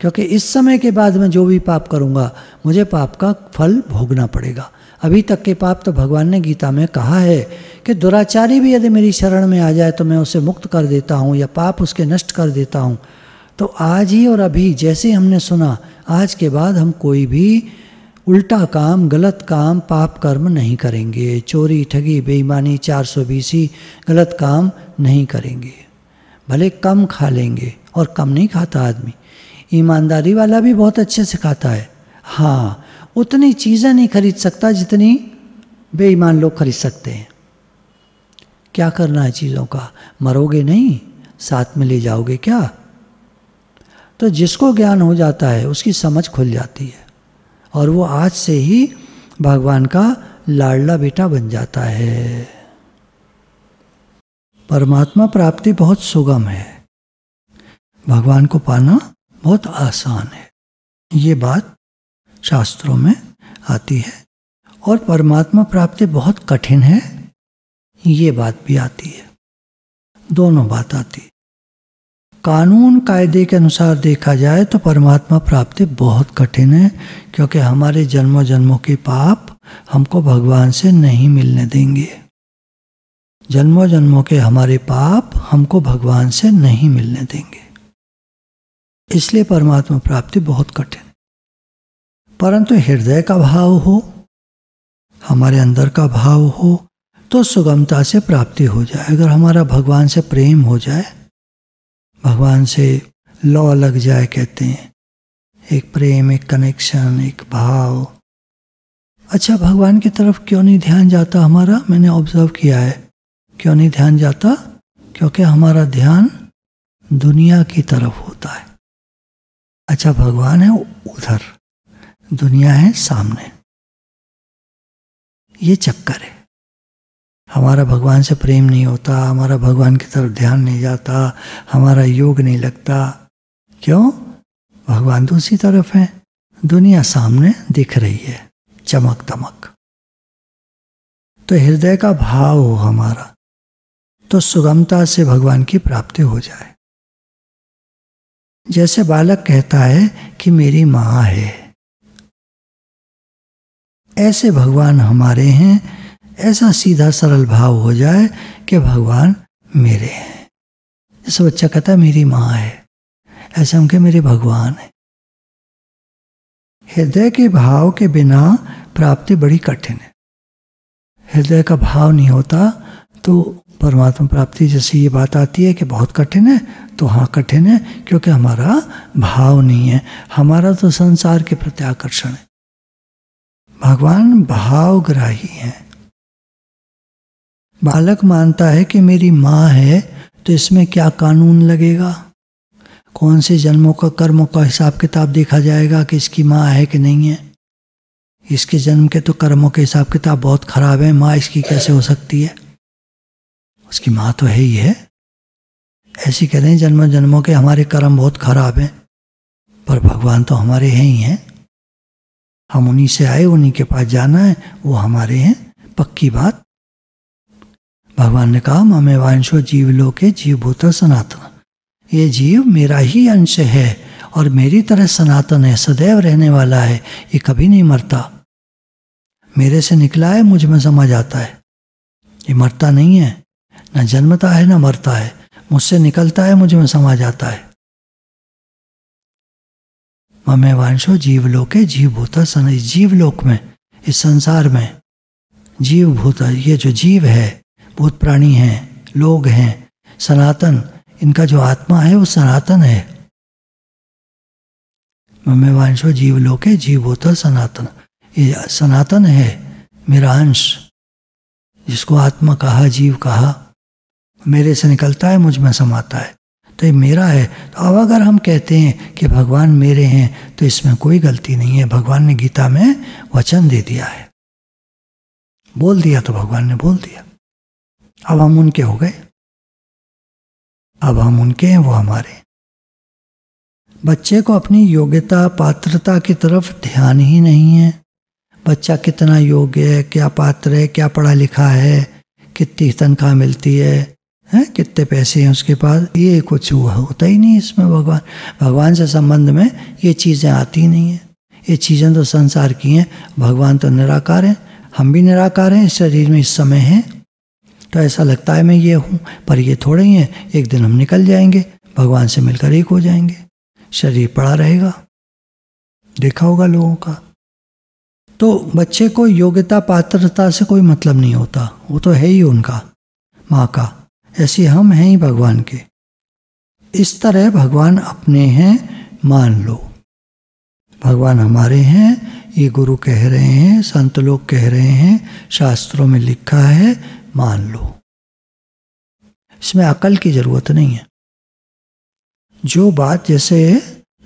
क्योंकि इस समय के बाद मैं जो भी पाप करूँगा मुझे पाप का फल भोगना पड़ेगा। अभी तक के पाप तो भगवान ने गीता में कहा है कि दुराचारी भी यदि मेरी शरण में आ जाए तो मैं उसे मुक्त कर देता हूँ या पाप उसके नष्ट कर देता हूँ। तो आज ही और अभी जैसे हमने सुना, आज के बाद हम कोई भी उल्टा काम, गलत काम, पाप कर्म नहीं करेंगे। चोरी, ठगी, बेईमानी, 420 गलत काम नहीं करेंगे। भले कम खा लेंगे, और कम नहीं खाता आदमी, ईमानदारी वाला भी बहुत अच्छे से खाता है। हाँ, उतनी चीज़ें नहीं खरीद सकता जितनी बेईमान लोग खरीद सकते हैं। क्या करना है चीज़ों का, मरोगे नहीं, साथ में ले जाओगे क्या। तो जिसको ज्ञान हो जाता है उसकी समझ खुल जाती है और वो आज से ही भगवान का लाडला बेटा बन जाता है। परमात्मा प्राप्ति बहुत सुगम है, भगवान को पाना बहुत आसान है, ये बात शास्त्रों में आती है। और परमात्मा प्राप्ति बहुत कठिन है, ये बात भी आती है, दोनों बात आती है। कानून कायदे के अनुसार देखा जाए तो परमात्मा प्राप्ति बहुत कठिन है, क्योंकि हमारे जन्मों जन्मों के पाप हमको भगवान से नहीं मिलने देंगे। जन्मों जन्मों के हमारे पाप हमको भगवान से नहीं मिलने देंगे, इसलिए परमात्मा प्राप्ति बहुत कठिन। परंतु हृदय का भाव हो, हमारे अंदर का भाव हो, तो सुगमता से प्राप्ति हो जाए। अगर हमारा भगवान से प्रेम हो जाए, भगवान से लौ लग जाए, कहते हैं एक प्रेम, एक कनेक्शन, एक भाव। अच्छा, भगवान की तरफ क्यों नहीं ध्यान जाता हमारा? मैंने ऑब्जर्व किया है, क्यों नहीं ध्यान जाता? क्योंकि हमारा ध्यान दुनिया की तरफ होता है। अच्छा, भगवान है उधर, दुनिया है सामने, ये चक्कर है। हमारा भगवान से प्रेम नहीं होता, हमारा भगवान की तरफ ध्यान नहीं जाता, हमारा योग नहीं लगता। क्यों? भगवान दूसरी तरफ है, दुनिया सामने दिख रही है, चमक दमक। तो हृदय का भाव हो हमारा, तो सुगमता से भगवान की प्राप्ति हो जाए। जैसे बालक कहता है कि मेरी माँ है, ऐसे भगवान हमारे हैं। ऐसा सीधा सरल भाव हो जाए कि भगवान मेरे हैं। जैसे बच्चा कहता है मेरी माँ है, ऐसे हम कहें मेरे भगवान है। हृदय के भाव के बिना प्राप्ति बड़ी कठिन है। हृदय का भाव नहीं होता तो परमात्मा प्राप्ति, जैसे ये बात आती है कि बहुत कठिन है, तो हाँ कठिन है, क्योंकि हमारा भाव नहीं है। हमारा तो संसार के प्रति आकर्षण है, भगवान भावग्राही हैं। बालक मानता है कि मेरी माँ है, तो इसमें क्या कानून लगेगा, कौन से जन्मों का कर्मों का हिसाब किताब देखा जाएगा कि इसकी माँ है कि नहीं है। इसके जन्म के तो कर्मों के हिसाब किताब बहुत खराब है, माँ इसकी कैसे हो सकती है, उसकी माँ तो है ही है। ऐसी कह रहे हैं जन्मों जन्मों के हमारे कर्म बहुत खराब हैं, पर भगवान तो हमारे हैं ही हैं। हम उन्हीं से आए, उन्हीं के पास जाना है, वो हमारे हैं, पक्की बात। भगवान ने कहा ममेवांशो जीवलोके जीवभूत सनातन, ये जीव मेरा ही अंश है और मेरी तरह सनातन है, सदैव रहने वाला है, ये कभी नहीं मरता। मेरे से निकला है, मुझ में समा जाता है, ये मरता नहीं है, न जन्मता है न मरता है, मुझसे निकलता है, मुझ में समा जाता है। ममेवांशो जीवलोके जीवभूत सन, जीवलोक में, इस संसार में जीवभूत, ये जो जीव है, भूत प्राणी हैं, लोग हैं, सनातन, इनका जो आत्मा है वो सनातन है। ममेवांशो जीवलोके जीवभूत सनातन, ये सनातन है, मेरा अंश, जिसको आत्मा कहा, जीव कहा, मेरे से निकलता है, मुझ में समाता है, तो ये मेरा है। तो अब अगर हम कहते हैं कि भगवान मेरे हैं, तो इसमें कोई गलती नहीं है। भगवान ने गीता में वचन दे दिया है, बोल दिया तो भगवान ने बोल दिया। अब हम उनके हो गए, अब हम उनके हैं, वो हमारे। बच्चे को अपनी योग्यता पात्रता की तरफ ध्यान ही नहीं है। बच्चा कितना योग्य है, क्या पात्र है, क्या पढ़ा लिखा है, कितनी तनख्वाह मिलती है, कितने पैसे हैं उसके पास, ये कुछ होता ही नहीं इसमें। भगवान से संबंध में ये चीज़ें आती ही नहीं है। ये चीज़ें तो संसार की हैं, भगवान तो निराकार हैं, हम भी निराकार हैं, इस शरीर में इस समय हैं। तो ऐसा लगता है मैं ये हूँ, पर ये थोड़े ही हैं, एक दिन हम निकल जाएंगे, भगवान से मिलकर एक हो जाएंगे, शरीर पड़ा रहेगा, देखा होगा लोगों का। तो बच्चे को योग्यता पात्रता से कोई मतलब नहीं होता, वो तो है ही उनका, माँ का। ऐसे हम हैं ही भगवान के। इस तरह भगवान अपने हैं, मान लो, भगवान हमारे हैं, ये गुरु कह रहे हैं, संत लोग कह रहे हैं, शास्त्रों में लिखा है, मान लो। इसमें अकल की ज़रूरत नहीं है। जो बात जैसे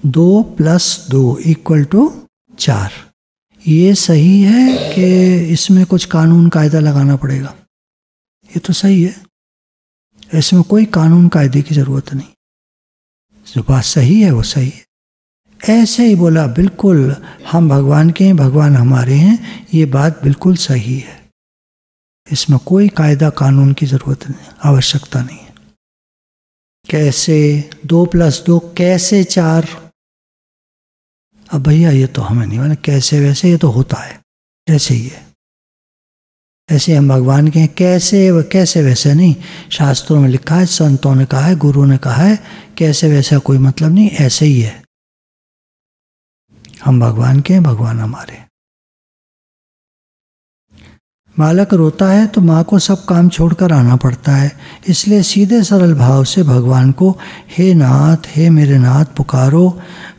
2 + 2 = 4, ये सही है कि इसमें कुछ कानून कायदा लगाना पड़ेगा? ये तो सही है, इसमें कोई कानून कायदे की ज़रूरत नहीं। जो बात सही है वो सही है। ऐसे ही बोला, बिल्कुल हम भगवान के हैं, भगवान हमारे हैं, ये बात बिल्कुल सही है। इसमें कोई कायदा कानून की ज़रूरत नहीं, आवश्यकता नहीं है। कैसे 2 + 2 कैसे 4? अब भैया ये तो हमें नहीं मालूम कैसे वैसे, ये तो होता है, ऐसे ही है। ऐसे हम भगवान के हैं, कैसे वैसे नहीं। शास्त्रों में लिखा है, संतों ने कहा है, गुरु ने कहा है, कैसे वैसा कोई मतलब नहीं, ऐसे ही है। हम भगवान के हैं, भगवान हमारे। बालक रोता है तो माँ को सब काम छोड़कर आना पड़ता है, इसलिए सीधे सरल भाव से भगवान को हे नाथ, हे मेरे नाथ पुकारो,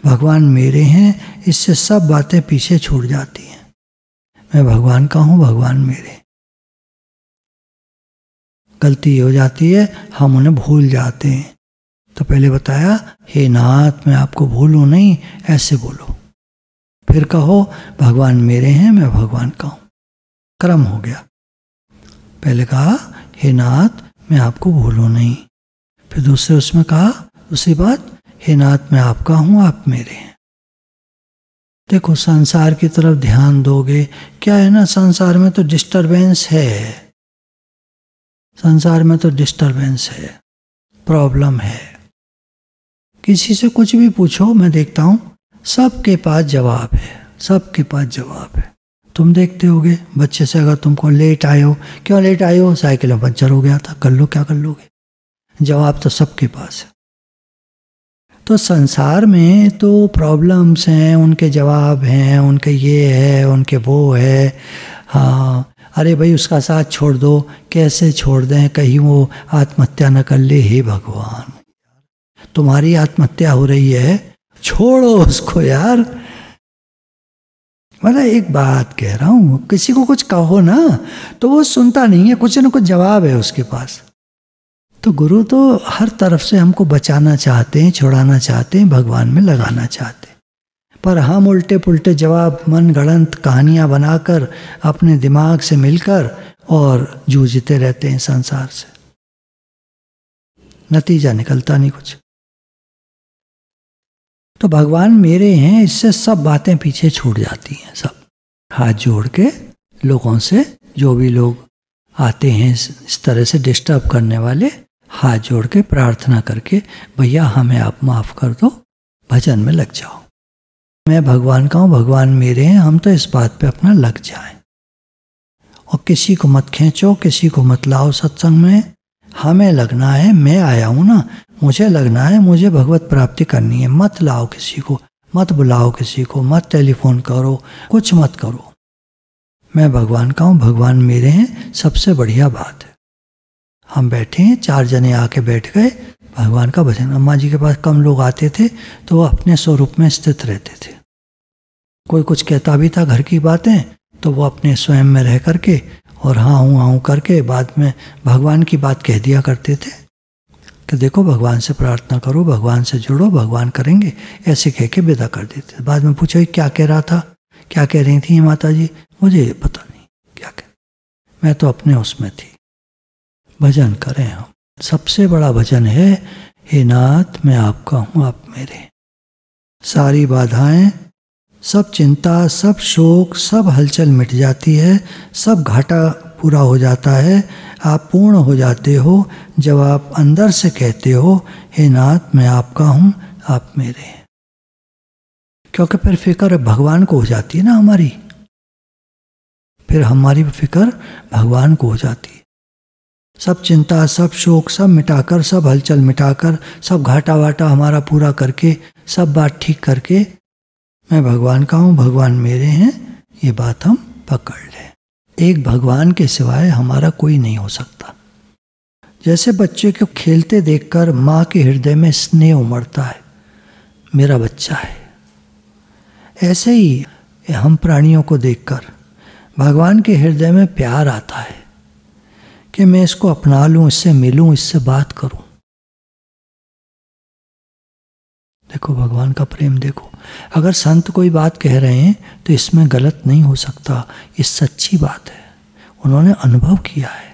भगवान मेरे हैं। इससे सब बातें पीछे छूट जाती हैं। मैं भगवान का हूँ, भगवान मेरे। गलती हो जाती है, हम उन्हें भूल जाते हैं। तो पहले बताया, हे नाथ मैं आपको भूलूं नहीं, ऐसे बोलो। फिर कहो भगवान मेरे हैं, मैं भगवान का हूँ। क्रम हो गया। पहले कहा हे नाथ मैं आपको भूलूं नहीं, फिर दूसरे उसमें कहा दूसरी बात, हे नाथ मैं आपका हूँ, आप मेरे हैं। देखो संसार की तरफ ध्यान दोगे, क्या है ना, संसार में तो डिस्टरबेंस है, संसार में तो डिस्टरबेंस है, प्रॉब्लम है। किसी से कुछ भी पूछो, मैं देखता हूँ सबके पास जवाब है, सबके पास जवाब है। तुम देखते होगे बच्चे से, अगर तुमको लेट आए हो, क्यों लेट आए हो, साइकिल में पंचर हो गया था, कर लो, क्या कर लोगे, जवाब तो सबके पास है। तो संसार में तो प्रॉब्लम्स हैं, उनके जवाब हैं, उनके ये है, उनके वो है। हाँ अरे भाई उसका साथ छोड़ दो, कैसे छोड़ दें, कहीं वो आत्महत्या न कर ले। हे भगवान, तुम्हारी आत्महत्या हो रही है, छोड़ो उसको यार। मतलब एक बात कह रहा हूँ, किसी को कुछ कहो ना तो वो सुनता नहीं है, कुछ न कुछ जवाब है उसके पास। तो गुरु तो हर तरफ से हमको बचाना चाहते हैं, छुड़ाना चाहते हैं, भगवान में लगाना चाहते हैं, पर हम उल्टे पुल्टे जवाब, मन गढ़ंत कहानियाँ बनाकर अपने दिमाग से मिलकर और जूझते रहते हैं संसार से, नतीजा निकलता नहीं कुछ। तो भगवान मेरे हैं, इससे सब बातें पीछे छूट जाती हैं। सब हाथ जोड़ के लोगों से, जो भी लोग आते हैं इस तरह से डिस्टर्ब करने वाले, हाथ जोड़ के प्रार्थना करके, भैया हमें आप माफ़ कर दो, भजन में लग जाओ। मैं भगवान का हूँ, भगवान मेरे हैं, हम तो इस बात पे अपना लग जाएं। और किसी को मत खींचो, किसी को मत लाओ सत्संग में, हमें लगना है। मैं आया हूँ ना, मुझे लगना है, मुझे भगवत प्राप्ति करनी है। मत लाओ किसी को, मत बुलाओ किसी को, मत टेलीफोन करो, कुछ मत करो। मैं भगवान का हूँ, भगवान मेरे हैं, सबसे बढ़िया बात है। हम बैठे हैं, 4 जने आके बैठ गए, भगवान का भजन। अम्मा जी के पास कम लोग आते थे तो वो अपने स्वरूप में स्थित रहते थे। कोई कुछ कहता भी था घर की बातें तो वो अपने स्वयं में रह करके और हाँ हूँ करके बाद में भगवान की बात कह दिया करते थे कि देखो भगवान से प्रार्थना करो, भगवान से जुड़ो, भगवान करेंगे, ऐसे कह के विदा कर देते। बाद में पूछो क्या कह रहा था, क्या कह रही थी माता जी, मुझे पता नहीं क्या कह, मैं तो अपने उसमें थी। भजन करें हम, सबसे बड़ा भजन है हे नाथ मैं आपका हूँ, आप मेरे। सारी बाधाएं, सब चिंता, सब शोक, सब हलचल मिट जाती है, सब घाटा पूरा हो जाता है। आप पूर्ण हो जाते हो जब आप अंदर से कहते हो हे नाथ मैं आपका हूँ, आप मेरे। क्योंकि फिर फिक्र भगवान को हो जाती है ना हमारी, फिर हमारी फिक्र भगवान को हो जाती है। सब चिंता, सब शोक, सब मिटाकर, सब हलचल मिटाकर, सब घाटा वाटा हमारा पूरा करके, सब बात ठीक करके, मैं भगवान का हूँ, भगवान मेरे हैं, ये बात हम पकड़ लें। एक भगवान के सिवाय हमारा कोई नहीं हो सकता। जैसे बच्चे को खेलते देखकर माँ के हृदय में स्नेह उमड़ता है, मेरा बच्चा है, ऐसे ही हम प्राणियों को देखकर भगवान के हृदय में प्यार आता है कि मैं इसको अपना लूं, इससे मिलूं, इससे बात करूं। देखो भगवान का प्रेम देखो। अगर संत कोई बात कह रहे हैं तो इसमें गलत नहीं हो सकता, ये सच्ची बात है। उन्होंने अनुभव किया है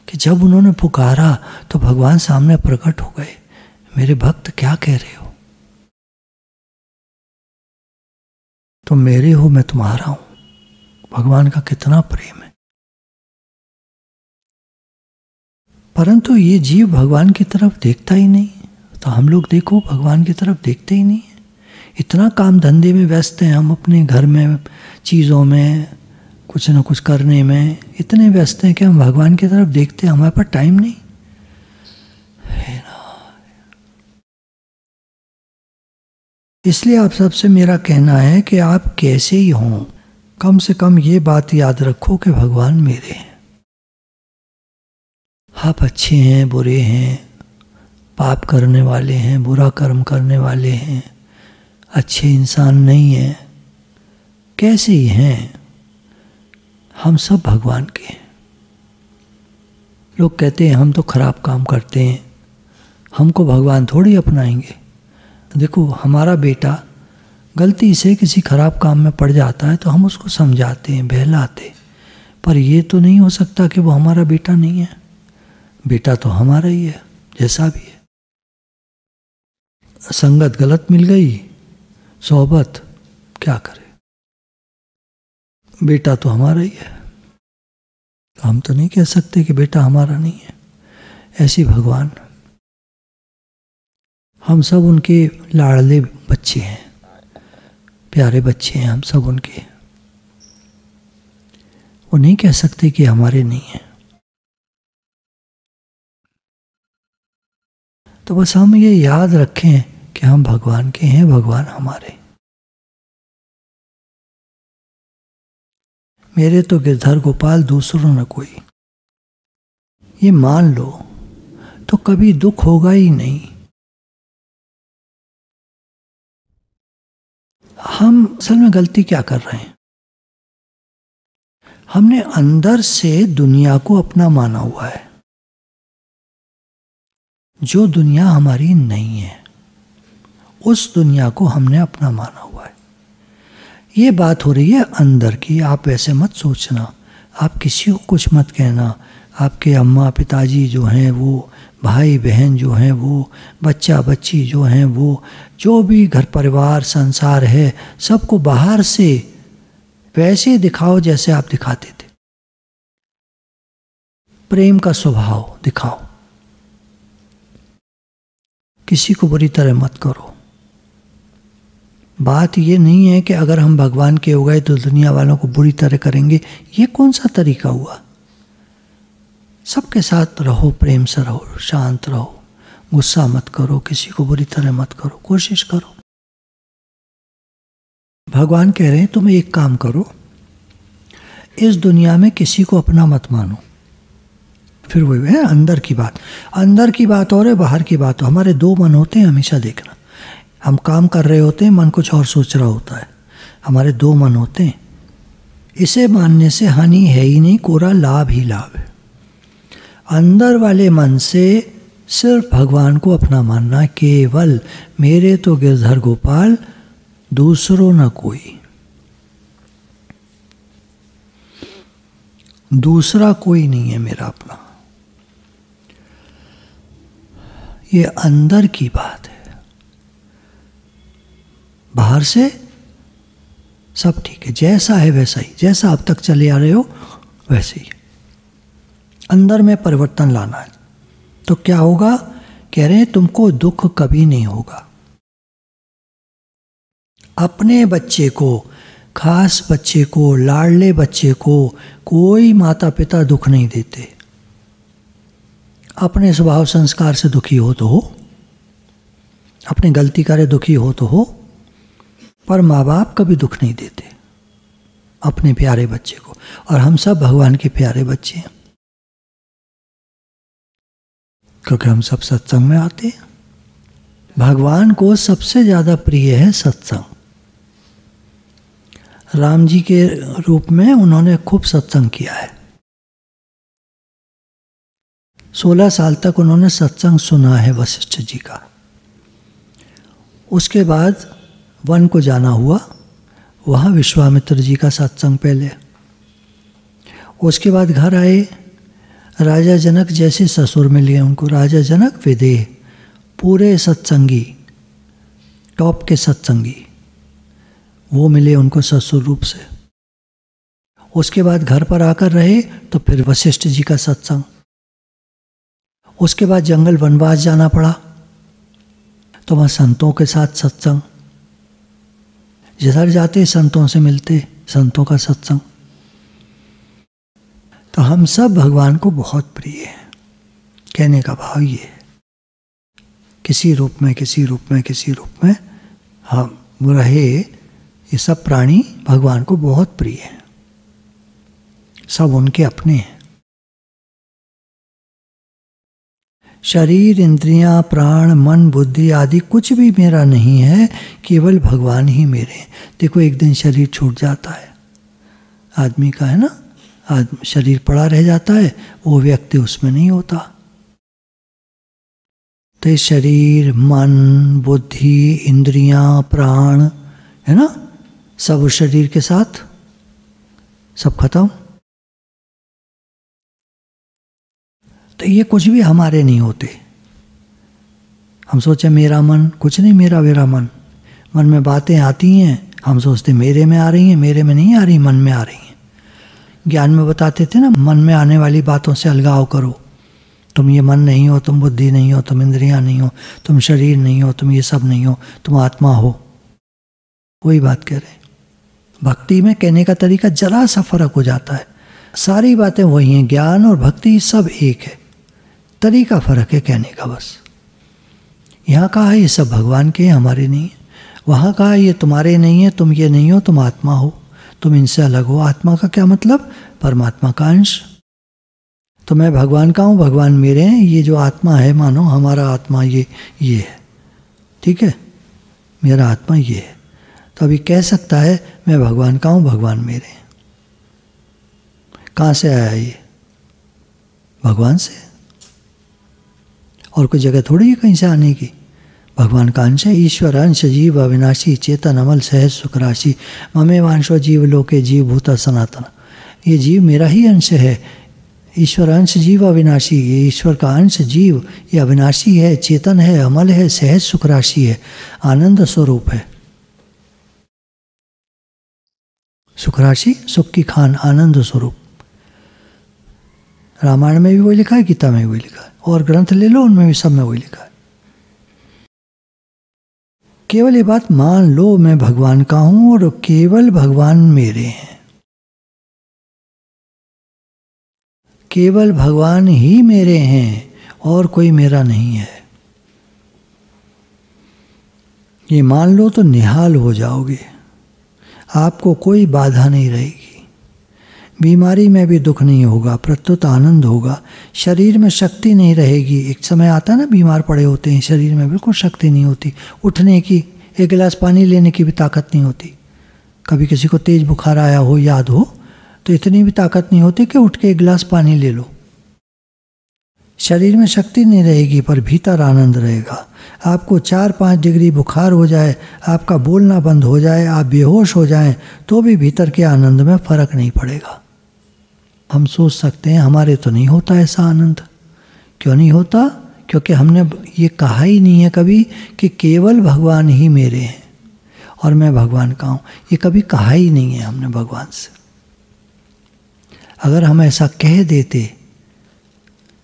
कि जब उन्होंने पुकारा तो भगवान सामने प्रकट हो गए। मेरे भक्त क्या कह रहे हो? तुम मेरे हो, मैं तुम्हारा हूं। भगवान का कितना प्रेम है। परंतु ये जीव भगवान की तरफ देखता ही नहीं। तो हम लोग देखो भगवान की तरफ देखते ही नहीं है। इतना काम धंधे में व्यस्त हैं हम, अपने घर में चीज़ों में कुछ न कुछ करने में इतने व्यस्त हैं कि हम भगवान की तरफ देखते हैं, हमारे पास टाइम नहीं है ना। इसलिए आप सबसे मेरा कहना है कि आप कैसे ही हों, कम से कम ये बात याद रखो कि भगवान मेरे हैं। आप अच्छे हैं, बुरे हैं, पाप करने वाले हैं, बुरा कर्म करने वाले हैं, अच्छे इंसान नहीं हैं, कैसे ही हैं, हम सब भगवान के हैं। लोग कहते हैं हम तो खराब काम करते हैं, हमको भगवान थोड़ी अपनाएंगे। देखो हमारा बेटा गलती से किसी खराब काम में पड़ जाता है तो हम उसको समझाते हैं, बहलाते, पर ये तो नहीं हो सकता कि वो हमारा बेटा नहीं है। बेटा तो हमारा ही है, जैसा भी है। संगत गलत मिल गई, सोहबत क्या करे, बेटा तो हमारा ही है। हम तो नहीं कह सकते कि बेटा हमारा नहीं है। ऐसी भगवान, हम सब उनके लाडले बच्चे हैं, प्यारे बच्चे हैं हम सब उनके। वो नहीं कह सकते कि हमारे नहीं हैं। तो बस हम ये याद रखें कि हम भगवान के हैं, भगवान हमारे। मेरे तो गिरधर गोपाल, दूसरों न कोई, ये मान लो तो कभी दुख होगा ही नहीं। हम असल में गलती क्या कर रहे हैं? हमने अंदर से दुनिया को अपना माना हुआ है, जो दुनिया हमारी नहीं है उस दुनिया को हमने अपना माना हुआ है। ये बात हो रही है अंदर की। आप वैसे मत सोचना, आप किसी को कुछ मत कहना। आपके अम्मा पिताजी जो हैं वो, भाई बहन जो हैं वो, बच्चा बच्ची जो हैं वो, जो भी घर परिवार संसार है, सबको बाहर से वैसे दिखाओ जैसे आप दिखाते थे। प्रेम का स्वभाव दिखाओ, किसी को बुरी तरह मत करो। बात ये नहीं है कि अगर हम भगवान के हो गए तो दुनिया वालों को बुरी तरह करेंगे। ये कौन सा तरीका हुआ? सबके साथ रहो, प्रेम से रहो, शांत रहो, गुस्सा मत करो, किसी को बुरी तरह मत करो, कोशिश करो। भगवान कह रहे हैं तुम एक काम करो, इस दुनिया में किसी को अपना मत मानो। फिर वही है अंदर की बात। अंदर की बात और है, बाहर की बात हो। हमारे दो मन होते हैं हमेशा, देखना। हम काम कर रहे होते हैं, मन कुछ और सोच रहा होता है। हमारे दो मन होते हैं। इसे मानने से हानि है ही नहीं, कोरा लाभ ही लाभ है। अंदर वाले मन से सिर्फ भगवान को अपना मानना, केवल मेरे तो गिरधर गोपाल, दूसरों न कोई, दूसरा कोई नहीं है मेरा अपना। ये अंदर की बात है। बाहर से सब ठीक है, जैसा है वैसा ही, जैसा अब तक चले आ रहे हो वैसे ही। अंदर में परिवर्तन लाना है तो क्या होगा? कह रहे हैं तुमको दुख कभी नहीं होगा। अपने बच्चे को, खास बच्चे को, लाडले बच्चे को कोई माता पिता दुख नहीं देते। अपने स्वभाव संस्कार से दुखी हो तो हो, अपने गलती करे दुखी हो तो हो, पर माँ बाप कभी दुख नहीं देते अपने प्यारे बच्चे को। और हम सब भगवान के प्यारे बच्चे हैं, क्योंकि हम सब सत्संग में आते हैं। भगवान को सबसे ज़्यादा प्रिय है सत्संग। राम जी के रूप में उन्होंने खूब सत्संग किया है। 16 साल तक उन्होंने सत्संग सुना है वशिष्ठ जी का। उसके बाद वन को जाना हुआ, वहाँ विश्वामित्र जी का सत्संग पहले। उसके बाद घर आए, राजा जनक जैसे ससुर मिले उनको, राजा जनक विदेह, पूरे सत्संगी, टॉप के सत्संगी, वो मिले उनको ससुर रूप से। उसके बाद घर पर आकर रहे तो फिर वशिष्ठ जी का सत्संग। उसके बाद जंगल वनवास जाना पड़ा तो वहाँ संतों के साथ सत्संग, जिधर जाते संतों से मिलते, संतों का सत्संग। तो हम सब भगवान को बहुत प्रिय हैं। कहने का भाव ये है, किसी रूप में किसी रूप में किसी रूप में हम रहे, ये सब प्राणी भगवान को बहुत प्रिय हैं, सब उनके अपने हैं। शरीर, इंद्रियां, प्राण, मन, बुद्धि आदि कुछ भी मेरा नहीं है, केवल भगवान ही मेरे हैं। देखो एक दिन शरीर छूट जाता है आदमी का, है ना, शरीर पड़ा रह जाता है, वो व्यक्ति उसमें नहीं होता। तो ये शरीर, मन, बुद्धि, इंद्रियां, प्राण, है ना, सब उस शरीर के साथ सब खत्म। तो ये कुछ भी हमारे नहीं होते। हम सोचे मेरा मन, कुछ नहीं मेरा मेरा मन। मन में बातें आती हैं, हम सोचते मेरे में आ रही हैं, मेरे में नहीं आ रही, मन में आ रही हैं। ज्ञान में बताते थे ना, मन में आने वाली बातों से अलगाव करो। तुम ये मन नहीं हो, तुम बुद्धि नहीं हो, तुम इंद्रियां नहीं हो, तुम शरीर नहीं हो, तुम ये सब नहीं हो, तुम आत्मा हो। वही बात कह रहे हैं। भक्ति में कहने का तरीका जरा सा फर्क हो जाता है, सारी बातें वही हैं, ज्ञान और भक्ति सब एक है, तरीका फर्क है कहने का बस। यहाँ कहा ये सब भगवान के हैं, हमारे नहीं है। वहाँ कहा ये तुम्हारे नहीं है, तुम ये नहीं हो, तुम आत्मा हो, तुम इनसे अलग हो। आत्मा का क्या मतलब? परमात्मा का अंश। तो मैं भगवान का हूँ, भगवान मेरे हैं। ये जो आत्मा है, मानो हमारा आत्मा ये है, ठीक है, मेरा आत्मा ये है। तो अभी कह सकता है मैं भगवान का हूँ, भगवान मेरे हैं। कहाँ से आया ये? भगवान से। और कोई जगह थोड़ी है कहीं से आने की। भगवान का अंश है। ईश्वर अंश जीव अविनाशी चेतन अमल सहज सुख राशि ममे वांशो जीव लोके जीव भूत सनातन। ये जीव मेरा ही अंश है। ईश्वर अंश जीव अविनाशी, ये ईश्वर का अंश जीव, ये अविनाशी है, चेतन है, अमल है, सहज सुख राशि है, आनंद स्वरूप है। सुख राशि, सुख की खान, आनंद स्वरूप। रामायण में भी वही लिखा है, गीता में भी वही लिखा है, और ग्रंथ ले लो उनमें भी सब में वही लिखा है। केवल ये बात मान लो, मैं भगवान का हूं और केवल भगवान मेरे हैं। केवल भगवान ही मेरे हैं और कोई मेरा नहीं है। ये मान लो तो निहाल हो जाओगे, आपको कोई बाधा नहीं रहेगी। बीमारी में भी दुख नहीं होगा, प्रत्युत आनंद होगा। शरीर में शक्ति नहीं रहेगी। एक समय आता है ना, बीमार पड़े होते हैं, शरीर में बिल्कुल शक्ति नहीं होती, उठने की, एक गिलास पानी लेने की भी ताकत नहीं होती। कभी किसी को तेज बुखार आया हो, याद हो, तो इतनी भी ताकत नहीं होती कि उठ के एक गिलास पानी ले लो। शरीर में शक्ति नहीं रहेगी पर भीतर आनंद रहेगा। आपको 4-5 डिग्री बुखार हो जाए, आपका बोलना बंद हो जाए, आप बेहोश हो जाएं, तो भी भीतर के आनंद में फर्क नहीं पड़ेगा। हम सोच सकते हैं हमारे तो नहीं होता ऐसा आनंद। क्यों नहीं होता? क्योंकि हमने ये कहा ही नहीं है कभी कि केवल भगवान ही मेरे हैं और मैं भगवान का हूँ। ये कभी कहा ही नहीं है हमने भगवान से। अगर हम ऐसा कह देते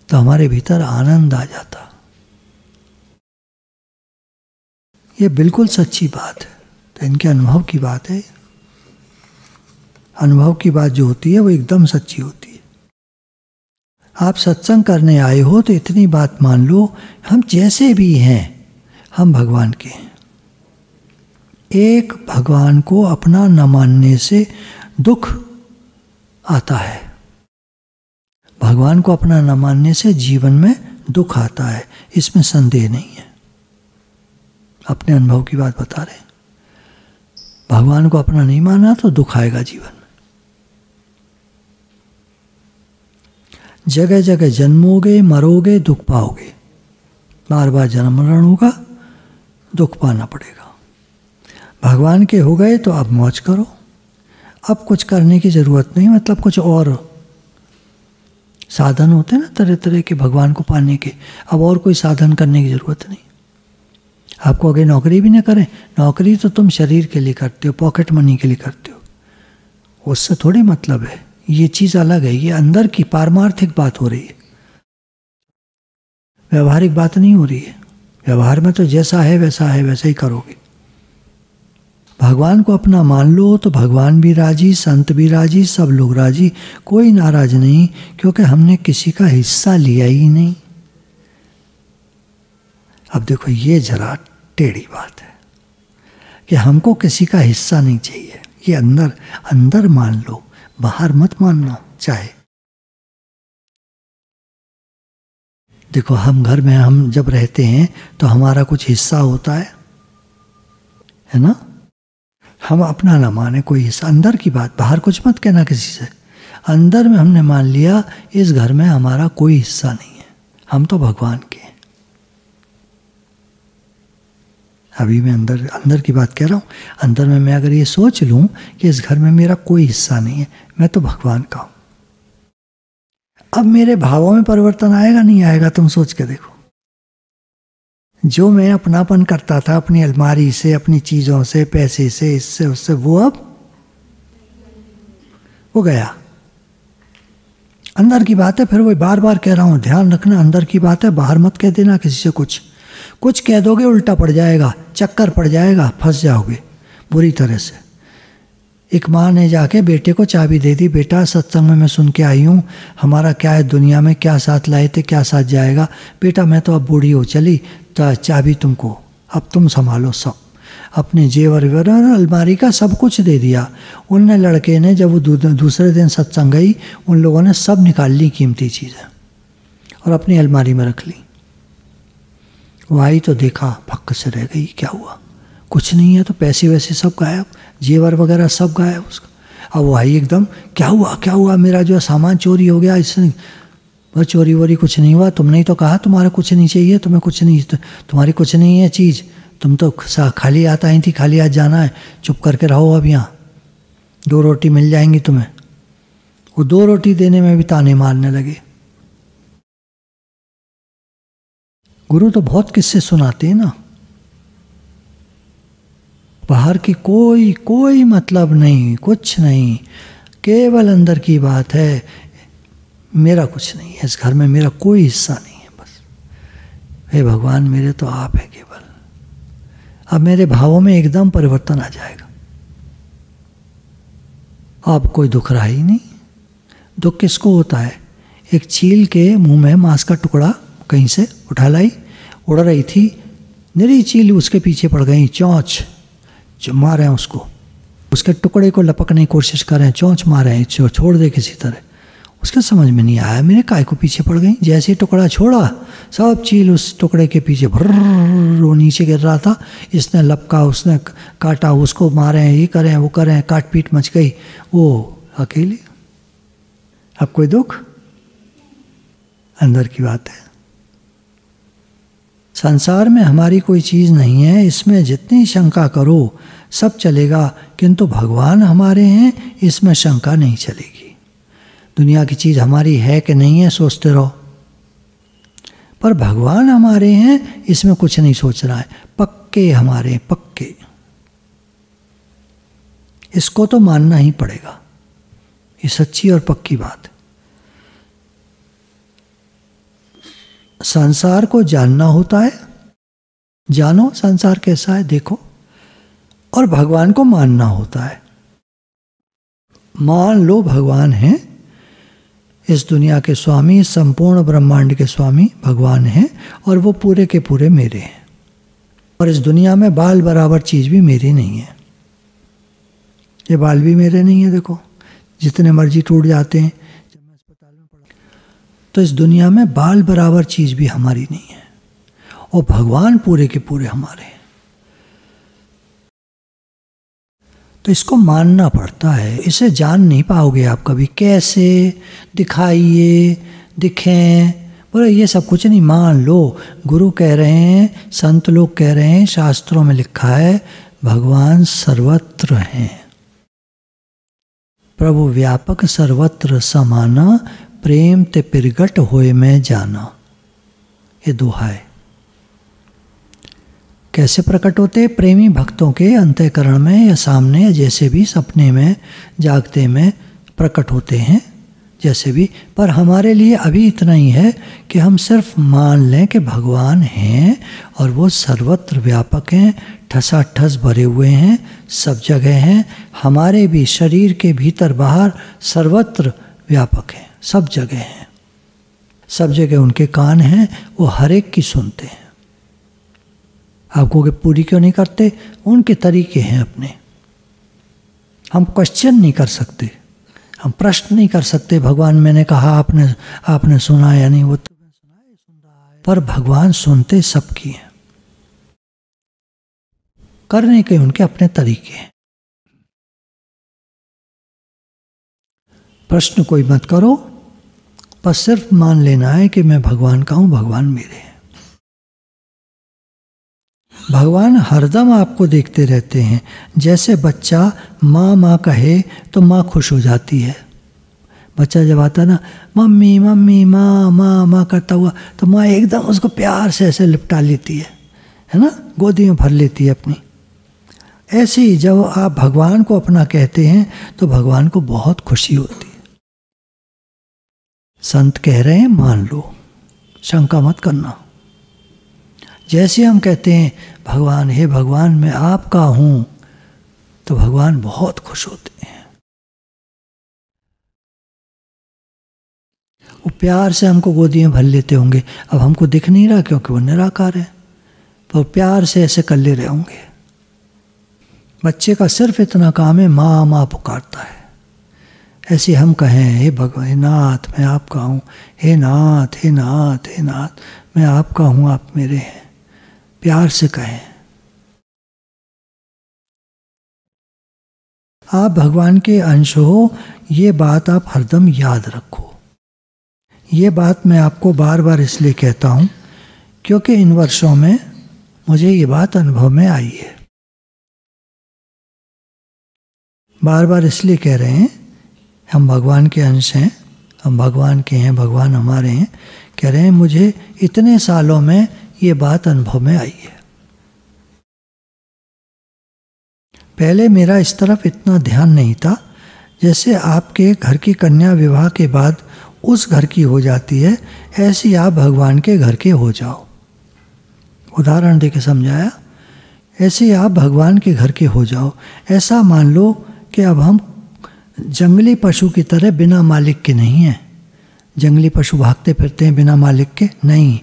तो हमारे भीतर आनंद आ जाता। ये बिल्कुल सच्ची बात है। तो इनके अनुभव की बात है। अनुभव की बात जो होती है वो एकदम सच्ची होती है। आप सत्संग करने आए हो तो इतनी बात मान लो, हम जैसे भी हैं हम भगवान के हैं। एक भगवान को अपना न मानने से दुख आता है। भगवान को अपना न मानने से जीवन में दुख आता है, इसमें संदेह नहीं है। अपने अनुभव की बात बता रहे हैं। भगवान को अपना नहीं माना तो दुख आएगा जीवन में। जगह जगह जन्मोगे, मरोगे, दुख पाओगे, बार बार जन्म मरण होगा, दुख पाना पड़ेगा। भगवान के हो गए तो अब मौज करो, अब कुछ करने की ज़रूरत नहीं, मतलब कुछ और साधन होते हैं ना तरह तरह के भगवान को पाने के, अब और कोई साधन करने की ज़रूरत नहीं। आपको अगर नौकरी भी ना करें, नौकरी तो तुम शरीर के लिए करते हो, पॉकेट मनी के लिए करते हो, उससे थोड़ी मतलब है, ये चीज़ अलग है, ये अंदर की पारमार्थिक बात हो रही है, व्यवहारिक बात नहीं हो रही है। व्यवहार में तो जैसा है वैसा ही करोगे। भगवान को अपना मान लो तो भगवान भी राजी, संत भी राजी, सब लोग राजी, कोई नाराज नहीं, क्योंकि हमने किसी का हिस्सा लिया ही नहीं। अब देखो ये जरा टेढ़ी बात है कि हमको किसी का हिस्सा नहीं चाहिए, ये अंदर अंदर मान लो, बाहर मत मानना चाहे। देखो हम घर में हम जब रहते हैं तो हमारा कुछ हिस्सा होता है ना, हम अपना ना माने कोई हिस्सा, अंदर की बात, बाहर कुछ मत कहना किसी से। अंदर में हमने मान लिया इस घर में हमारा कोई हिस्सा नहीं है, हम तो भगवान के हैं। अभी मैं अंदर की बात कह रहा हूँ, अंदर में मैं अगर ये सोच लूँ कि इस घर में मेरा कोई हिस्सा नहीं है, मैं तो भगवान का हूँ, अब मेरे भावों में परिवर्तन आएगा नहीं आएगा, तुम सोच के देखो। जो मैं अपनापन करता था अपनी अलमारी से, अपनी चीज़ों से, पैसे से, इससे उससे, वो अब वो गया। अंदर की बात है, फिर वही बार बार कह रहा हूँ, ध्यान रखना, अंदर की बात है, बाहर मत कह देना किसी से। कुछ कह दोगे उल्टा पड़ जाएगा, चक्कर पड़ जाएगा, फंस जाओगे बुरी तरह से। एक माँ ने जाके बेटे को चाबी दे दी, बेटा सत्संग में मैं सुन के आई हूँ, हमारा क्या है दुनिया में, क्या साथ लाए थे, क्या साथ जाएगा। बेटा मैं तो अब बूढ़ी हो चली, तो चाबी तुमको, अब तुम संभालो सब, अपने जेवर वेवर अलमारी का सब कुछ दे दिया। उनने लड़के ने जब वो दूसरे दिन सत्संग गई, उन लोगों ने सब निकाल ली कीमती चीज़ें और अपनी अलमारी में रख ली। वो आई तो देखा फक्क से रह गई, क्या हुआ, कुछ नहीं है, तो पैसे वैसे सब गायब, जेवर वगैरह सब गायब उसका। अब वो आई एकदम, क्या हुआ, मेरा जो सामान चोरी हो गया, इसने, वह चोरी वोरी कुछ नहीं हुआ, तुमने ही तो कहा तुम्हारा कुछ नहीं चाहिए, तुम्हें कुछ नहीं, तुम्हारी कुछ नहीं है चीज़, तुम तो खाली हाथ आई थी, खाली हाथ जाना है, चुप करके रहो अब यहाँ, 2 रोटी मिल जाएंगी तुम्हें। वो 2 रोटी देने में भी ताने मारने लगे। गुरु तो बहुत किस्से सुनाते हैं ना, बाहर की कोई मतलब नहीं, कुछ नहीं, केवल अंदर की बात है, मेरा कुछ नहीं है, इस घर में मेरा कोई हिस्सा नहीं है, बस हे भगवान मेरे तो आप है केवल। अब मेरे भावों में एकदम परिवर्तन आ जाएगा, अब कोई दुख रहा ही नहीं। दुख किसको होता है, एक चील के मुंह में मांस का टुकड़ा कहीं से उठा लाई, उड़ रही थी, निरी चील उसके पीछे पड़ गई, चोंच जो मारे हैं उसको, उसके टुकड़े को लपकने की कोशिश कर रहे हैं, चोंच मारे हैं, छोड़ दे किसी तरह। उसके समझ में नहीं आया मेरे काय को पीछे पड़ गई, जैसे ही टुकड़ा छोड़ा सब चील उस टुकड़े के पीछे भर्र, वो नीचे गिर रहा था, इसने लपका, उसने काटा, उसको मारे हैं, ये करें वो करें, काट पीट मच गई, वो अकेली। अब कोई दुख, अंदर की बात है। संसार में हमारी कोई चीज़ नहीं है, इसमें जितनी शंका करो सब चलेगा, किंतु भगवान हमारे हैं, इसमें शंका नहीं चलेगी। दुनिया की चीज़ हमारी है कि नहीं है सोचते रहो, पर भगवान हमारे हैं इसमें कुछ नहीं सोचना है, पक्के हमारे, पक्के। इसको तो मानना ही पड़ेगा, ये सच्ची और पक्की बात है। संसार को जानना होता है, जानो संसार कैसा है देखो, और भगवान को मानना होता है। मान लो भगवान हैं, इस दुनिया के स्वामी, संपूर्ण ब्रह्मांड के स्वामी भगवान हैं, और वो पूरे के पूरे मेरे हैं, और इस दुनिया में बाल बराबर चीज़ भी मेरी नहीं है। ये बाल भी मेरे नहीं है, देखो जितने मर्जी टूट जाते हैं, तो इस दुनिया में बाल बराबर चीज़ भी हमारी नहीं है, और भगवान पूरे के पूरे हमारे हैं। तो इसको मानना पड़ता है, इसे जान नहीं पाओगे आप कभी। कैसे, दिखाइए, दिखें, बोले ये सब कुछ नहीं, मान लो। गुरु कह रहे हैं, संत लोग कह रहे हैं, शास्त्रों में लिखा है भगवान सर्वत्र हैं। प्रभु व्यापक सर्वत्र समाना, प्रेम ते प्रगट होए में जाना। ये दोहा है। कैसे प्रकट होते? प्रेमी भक्तों के अंतःकरण में या सामने, या जैसे भी सपने में, जागते में प्रकट होते हैं जैसे भी। पर हमारे लिए अभी इतना ही है कि हम सिर्फ मान लें कि भगवान हैं और वो सर्वत्र व्यापक हैं, ठसाठस भरे हुए हैं, सब जगह हैं। हमारे भी शरीर के भीतर बाहर सर्वत्र व्यापक हैं, सब जगह हैं। सब जगह उनके कान हैं, वो हर एक की सुनते हैं। आप कहोगे पूरी क्यों नहीं करते? उनके तरीके हैं अपने। हम क्वेश्चन नहीं कर सकते, हम प्रश्न नहीं कर सकते। भगवान मैंने कहा, आपने सुना या नहीं? वो तो सुना है, सुन रहा है। पर भगवान सुनते सबकी हैं, करने के उनके अपने तरीके हैं। प्रश्न कोई मत करो, बस सिर्फ मान लेना है कि मैं भगवान का हूं, भगवान मेरे हैं। भगवान हरदम आपको देखते रहते हैं। जैसे बच्चा माँ माँ कहे तो माँ खुश हो जाती है। बच्चा जब आता ना, मम्मी मम्मी माँ माँ माँ करता हुआ, तो माँ एकदम उसको प्यार से ऐसे लिपटा लेती है ना, गोदी में भर लेती है अपनी। ऐसे ही जब आप भगवान को अपना कहते हैं तो भगवान को बहुत खुशी होती है। संत कह रहे हैं मान लो, शंका मत करना। जैसे हम कहते हैं भगवान, हे भगवान मैं आपका हूं, तो भगवान बहुत खुश होते हैं। वो प्यार से हमको गोदी में भर लेते होंगे। अब हमको दिख नहीं रहा क्योंकि वो निराकार है, तो प्यार से ऐसे कर ले रहे होंगे। बच्चे का सिर्फ इतना काम है, माँ माँ पुकारता है। ऐसे हम कहें, हे भगवान, हे नाथ मैं आपका हूँ, हे नाथ हे नाथ हे नाथ मैं आपका हूँ, आप मेरे हैं। प्यार से कहें। आप भगवान के अंश हो, ये बात आप हरदम याद रखो। ये बात मैं आपको बार बार इसलिए कहता हूँ क्योंकि इन वर्षों में मुझे ये बात अनुभव में आई है। बार बार इसलिए कह रहे हैं, हम भगवान के अंश हैं, हम भगवान के हैं, भगवान हमारे हैं। कह रहे हैं मुझे इतने सालों में ये बात अनुभव में आई है। पहले मेरा इस तरफ इतना ध्यान नहीं था। जैसे आपके घर की कन्या विवाह के बाद उस घर की हो जाती है, ऐसे ही आप भगवान के घर के हो जाओ। उदाहरण देके समझाया, ऐसे ही आप भगवान के घर के हो जाओ। ऐसा मान लो कि अब हम जंगली पशु की तरह बिना मालिक के नहीं हैं। जंगली पशु भागते फिरते हैं बिना मालिक के, नहीं,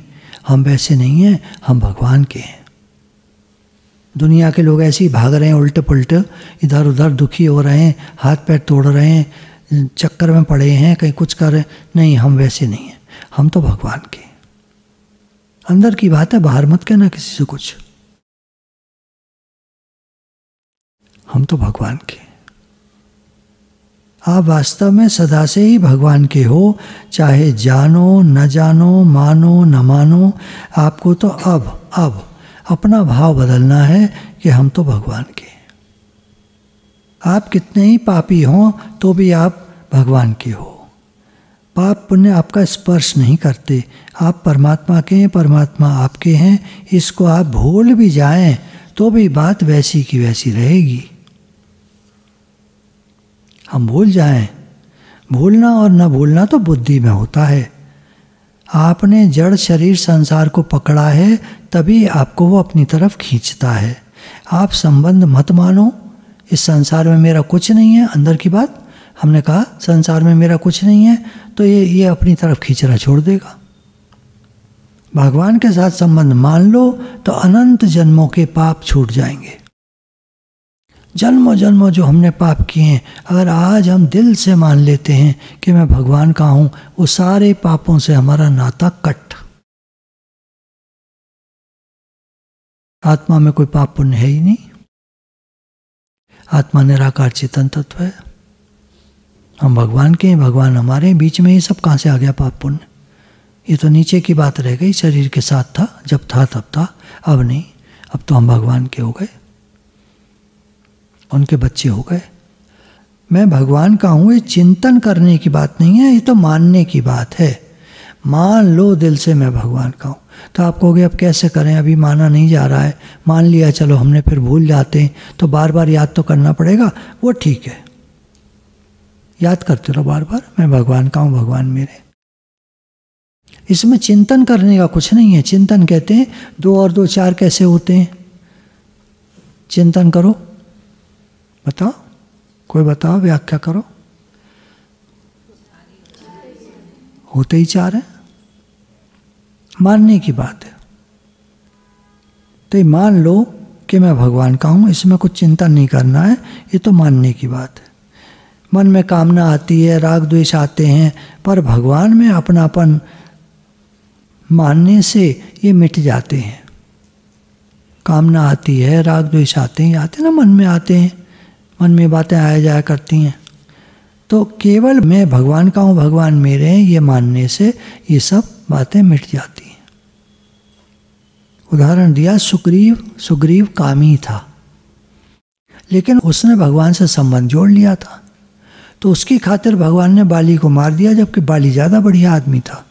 हम वैसे नहीं हैं, हम भगवान के हैं। दुनिया के लोग ऐसे ही भाग रहे हैं उल्टे पुल्टे, इधर उधर दुखी हो रहे हैं, हाथ पैर तोड़ रहे हैं, चक्कर में पड़े हैं, कहीं कुछ कर रहे हैं। नहीं, हम वैसे नहीं हैं, हम तो भगवान के। अंदर की बात है, बाहर मत कहना किसी से कुछ। हम तो भगवान के। आप वास्तव में सदा से ही भगवान के हो, चाहे जानो न जानो, मानो न मानो। आपको तो अब अपना भाव बदलना है कि हम तो भगवान के। आप कितने ही पापी हों तो भी आप भगवान के हो। पाप पुण्य आपका स्पर्श नहीं करते। आप परमात्मा के हैं, परमात्मा आपके हैं। इसको आप भूल भी जाएं तो भी बात वैसी की वैसी रहेगी। हम भूल जाएं, भूलना और न भूलना तो बुद्धि में होता है। आपने जड़ शरीर संसार को पकड़ा है, तभी आपको वो अपनी तरफ खींचता है। आप संबंध मत मानो, इस संसार में मेरा कुछ नहीं है। अंदर की बात हमने कहा, संसार में मेरा कुछ नहीं है, तो ये अपनी तरफ खींचना छोड़ देगा। भगवान के साथ संबंध मान लो तो अनंत जन्मों के पाप छूट जाएंगे। जन्मों जन्मों जो हमने पाप किए हैं, अगर आज हम दिल से मान लेते हैं कि मैं भगवान का हूं, वो सारे पापों से हमारा नाता कट। आत्मा में कोई पाप पुण्य है ही नहीं। आत्मा निराकार चेतन तत्व है। हम भगवान के हैं, भगवान हमारे हैं, बीच में ये सब कहां से आ गया पाप पुण्य? ये तो नीचे की बात रह गई, शरीर के साथ था, जब था तब था, अब नहीं, अब तो हम भगवान के हो गए, उनके बच्चे हो गए। मैं भगवान का हूँ, ये चिंतन करने की बात नहीं है, ये तो मानने की बात है। मान लो दिल से मैं भगवान का हूँ। तो आप कहोगे अब कैसे करें, अभी माना नहीं जा रहा है, मान लिया चलो हमने, फिर भूल जाते हैं, तो बार बार याद तो करना पड़ेगा। वो ठीक है, याद करते रहो बार बार, मैं भगवान का हूँ, भगवान मेरे। इसमें चिंतन करने का कुछ नहीं है। चिंतन कहते हैं 2 और 2 4 कैसे होते हैं, चिंतन करो, बताओ, कोई बताओ, व्याख्या करो। होते ही 4 है, मानने की बात है। तो ये मान लो कि मैं भगवान का हूँ, इसमें कुछ चिंतन नहीं करना है, ये तो मानने की बात है। मन में कामना आती है, राग द्वेष आते हैं, पर भगवान में अपनापन मानने से ये मिट जाते हैं। कामना आती है, राग द्वेष आते हैं, आते ना, मन में आते हैं, मन में बातें आया जाया करती हैं। तो केवल मैं भगवान का हूँ, भगवान मेरे हैं, ये मानने से ये सब बातें मिट जाती हैं। उदाहरण दिया, सुग्रीव कामी था, लेकिन उसने भगवान से संबंध जोड़ लिया था, तो उसकी खातिर भगवान ने बाली को मार दिया, जबकि बाली ज़्यादा बढ़िया आदमी था,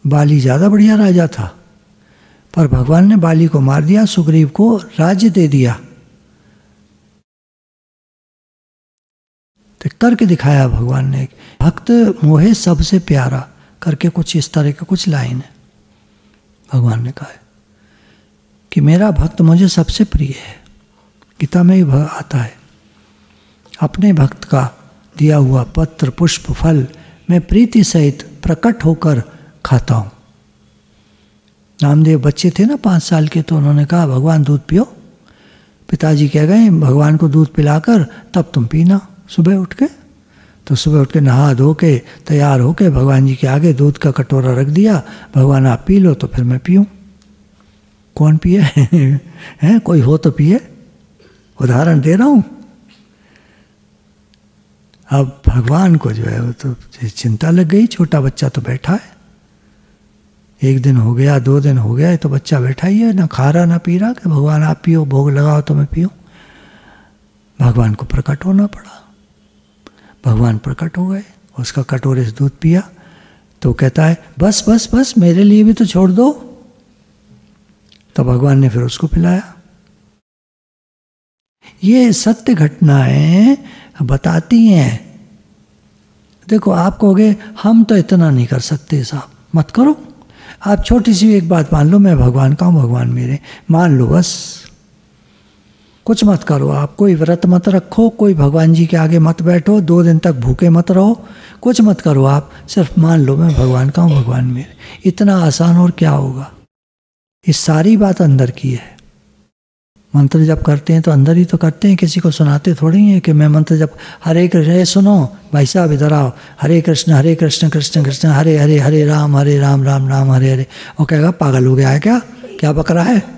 बाली ज़्यादा बढ़िया राजा था, पर भगवान ने बाली को मार दिया, सुग्रीव को राज्य दे दिया। तो करके दिखाया भगवान ने, भक्त मोहे सबसे प्यारा करके कुछ इस तरह का कुछ लाइन है। भगवान ने कहा है कि मेरा भक्त मुझे सबसे प्रिय है। गीता में ही आता है, अपने भक्त का दिया हुआ पत्र पुष्प फल मैं प्रीति सहित प्रकट होकर खाता हूँ। नामदेव बच्चे थे ना 5 साल के, तो उन्होंने कहा भगवान दूध पियो। पिताजी कह गए भगवान को दूध पिलाकर तब तुम पीना सुबह उठ के। तो सुबह उठ के नहा धो के तैयार हो के भगवान जी के आगे दूध का कटोरा रख दिया, भगवान आप पी लो तो फिर मैं पीऊँ। कौन पिए हैं, कोई हो तो पिए, उदाहरण दे रहा हूँ। अब भगवान को जो है वो तो चिंता लग गई, छोटा बच्चा तो बैठा है, 1 दिन हो गया, 2 दिन हो गया, तो बच्चा बैठा ही है, ना खा रहा ना पी रहा, कि भगवान आप पियो, भोग लगाओ तो मैं पीऊँ। भगवान को प्रकट होना पड़ा, भगवान प्रकट हो गए, उसका कटोरे से दूध पिया, तो कहता है बस बस बस मेरे लिए भी तो छोड़ दो। तो भगवान ने फिर उसको पिलाया। ये सत्य घटनाएं बताती हैं। देखो आप कहोगे हम तो इतना नहीं कर सकते साहब, मत करो। आप छोटी सी एक बात मान लो, मैं भगवान का हूँ, भगवान मेरे, मान लो बस, कुछ मत करो। आप कोई व्रत मत रखो, कोई भगवान जी के आगे मत बैठो, 2 दिन तक भूखे मत रहो, कुछ मत करो। आप सिर्फ मान लो मैं भगवान का हूँ, भगवान मेरे। इतना आसान और क्या होगा। ये सारी बात अंदर की है। मंत्र जप करते हैं तो अंदर ही तो करते हैं, किसी को सुनाते थोड़ी हैं कि मैं मंत्र जप, हरे कृष्ण, सुनो भाई साहब इधर आओ, हरे कृष्ण कृष्ण कृष्ण हरे हरे, हरे राम राम राम हरे हरे। वो कहेगा पागल हो गया है क्या बक रहा है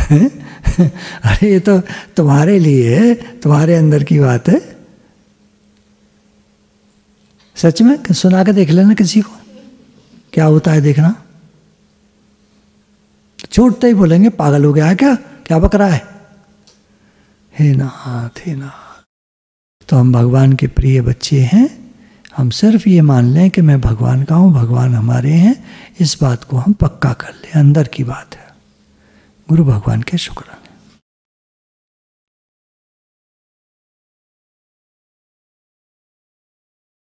अरे ये तो तुम्हारे लिए है, तुम्हारे अंदर की बात है। सच में सुना के देख लेना किसी को, क्या होता है देखना। छूटते ही बोलेंगे पागल हो गया है क्या बक रहा है। हे नाथ हे नाथ। तो हम भगवान के प्रिय बच्चे हैं, हम सिर्फ ये मान लें कि मैं भगवान का हूँ, भगवान हमारे हैं, इस बात को हम पक्का कर लें, अंदर की बात है। गुरु भगवान के शुक्र।